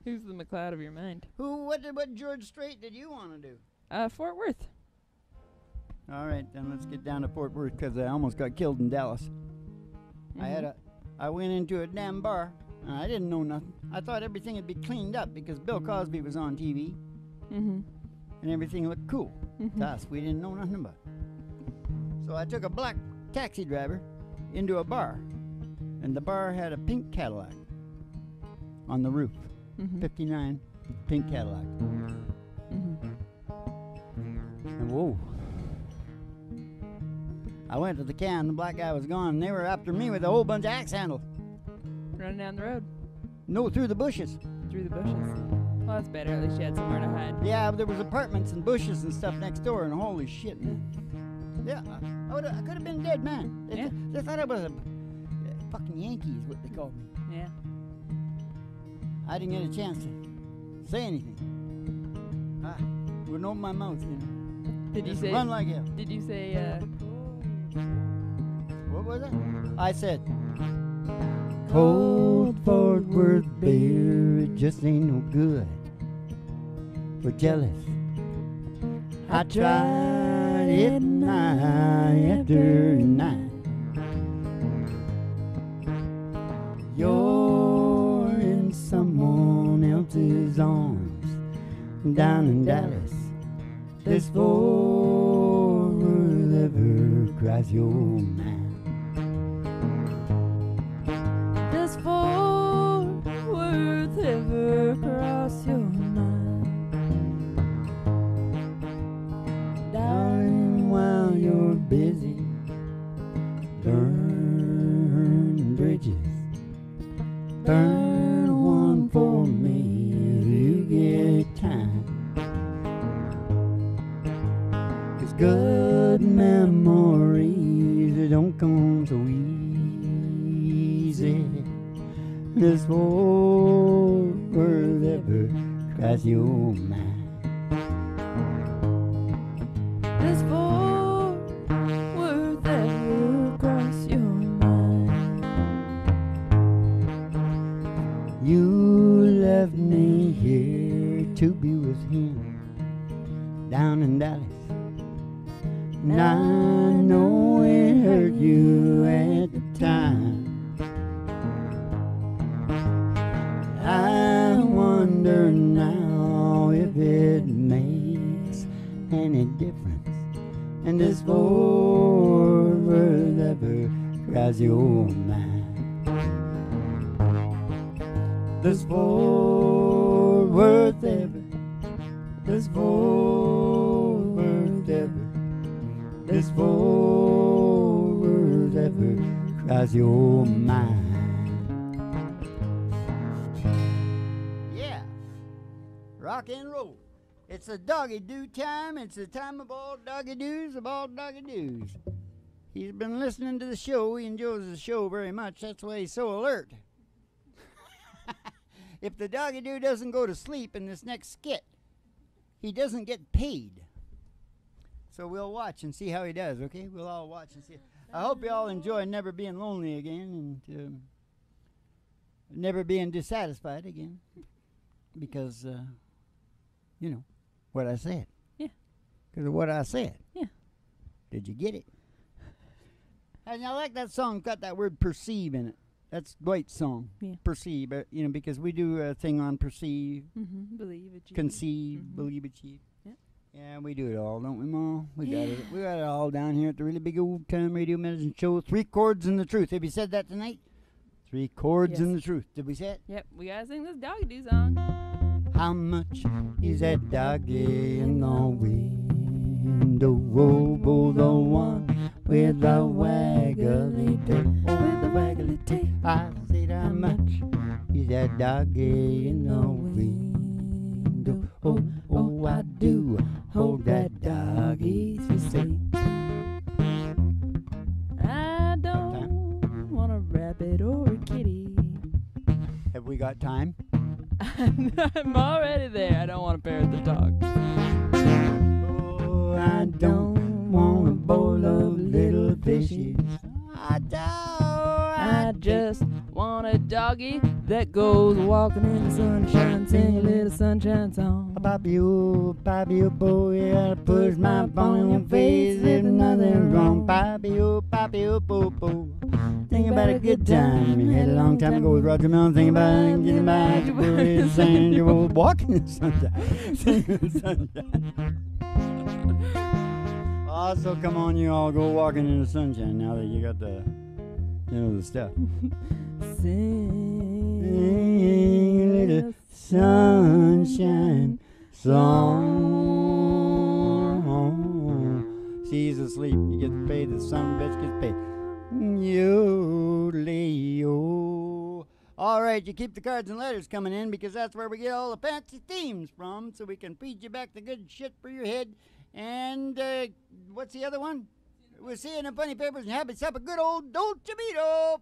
Speaker 1: Who's the McCloud of your mind?
Speaker 2: What George Strait did you want to do?
Speaker 1: Fort Worth.
Speaker 2: All right, then let's get down to Fort Worth because I almost got killed in Dallas. I went into a damn bar. I didn't know nothing. I thought everything would be cleaned up because Bill Cosby was on TV. And everything looked cool to us. We didn't know nothing about it. So I took a black taxi driver into a bar. And the bar had a pink Cadillac on the roof. 59 pink Cadillac. And whoa. I went to the can. The black guy was gone. And they were after me with a whole bunch of axe handles.
Speaker 1: Running down the road.
Speaker 2: No, through the bushes.
Speaker 1: Through the bushes. Well, that's better. At least you had somewhere to hide.
Speaker 2: Yeah, but there was apartments and bushes and stuff next door, and holy shit, man. Yeah, I could have been dead, man. They thought I was a fucking Yankee is what they called me.
Speaker 1: Yeah.
Speaker 2: I didn't get a chance to say anything. Wouldn't open my mouth, you know.
Speaker 1: Did you
Speaker 2: Just
Speaker 1: say...
Speaker 2: run like hell.
Speaker 1: Did you say,
Speaker 2: What was it? I said... Cold Fort Worth beer, it just ain't no good for jealous. I tried it night after night. You're in someone else's arms down in Dallas. This Fort Worth ever cross your mind?
Speaker 1: Fort Worth ever cross your mind?
Speaker 2: Darling, while you're busy burning bridges, burn one for me if you get time. 'Cause good memories it don't come so easy. This whole world ever cross your mind.
Speaker 1: This whole world ever cross your mind.
Speaker 2: You left me here to be with him down in Dallas. And I know it hurt you at the time. I wonder now if it makes any difference. And this whole world ever cross your mind. This whole world ever, this whole world ever, this whole world ever cross your mind. Yeah, rock and roll. It's a doggy do time. It's the time of all doggy doos of all doggy doos. He's been listening to the show. He enjoys the show very much. That's why he's so alert. If the doggy doo doesn't go to sleep in this next skit, he doesn't get paid. So we'll watch and see how he does, okay? We'll all watch and see. I hope you all enjoy never being lonely again and never being dissatisfied again. Because, you know, what I said.
Speaker 1: Yeah.
Speaker 2: Because of what I said.
Speaker 1: Yeah.
Speaker 2: Did you get it? And I like that song, got that word perceive in it. That's Dwight's song.
Speaker 1: Yeah.
Speaker 2: Perceive, you know, because we do a thing on perceive,
Speaker 1: Believe, achieve.
Speaker 2: conceive, believe, achieve.
Speaker 1: Yeah.
Speaker 2: Yeah, we do it all, don't we, Ma? We got it. We got it all down here at the really big old time radio medicine show. 3 chords and the truth. Have you said that tonight? 3 chords and the truth. Did we say it?
Speaker 1: Yep, we gotta sing this doggy do song.
Speaker 2: How much is that doggy in the window? Oh, the one with the waggly tail. With the waggly tail. I said, how much is that doggy in the window? Oh, I do hold that doggy for sale.
Speaker 1: I don't want a rabbit or a kitty.
Speaker 2: Have we got time?
Speaker 1: I'm already there. I don't want a parrot to talk.
Speaker 2: Oh, I don't want a bowl of little fishes. I
Speaker 1: just want a doggy that goes walking in the sunshine, sing a little sunshine song.
Speaker 2: Papi, oh, boy, I push my bone in your face if nothing wrong. Papi, oh, po, po. Think about a good time you had a long time ago with Roger Mills. Think about getting back to where it's saying you were walking in the sunshine. Sing in the sunshine. Also, come on, you all go walking in the sunshine now that you got the, you know, the stuff.
Speaker 1: Sing
Speaker 2: a little sunshine song. She's asleep. You get paid. The son of a bitch gets paid. Yo-leo. All right, you keep the cards and letters coming in because that's where we get all the fancy themes from, so we can feed you back the good shit for your head. And what's the other one? We'll see you in the funny papers and have yourself a good old Dolce Vito.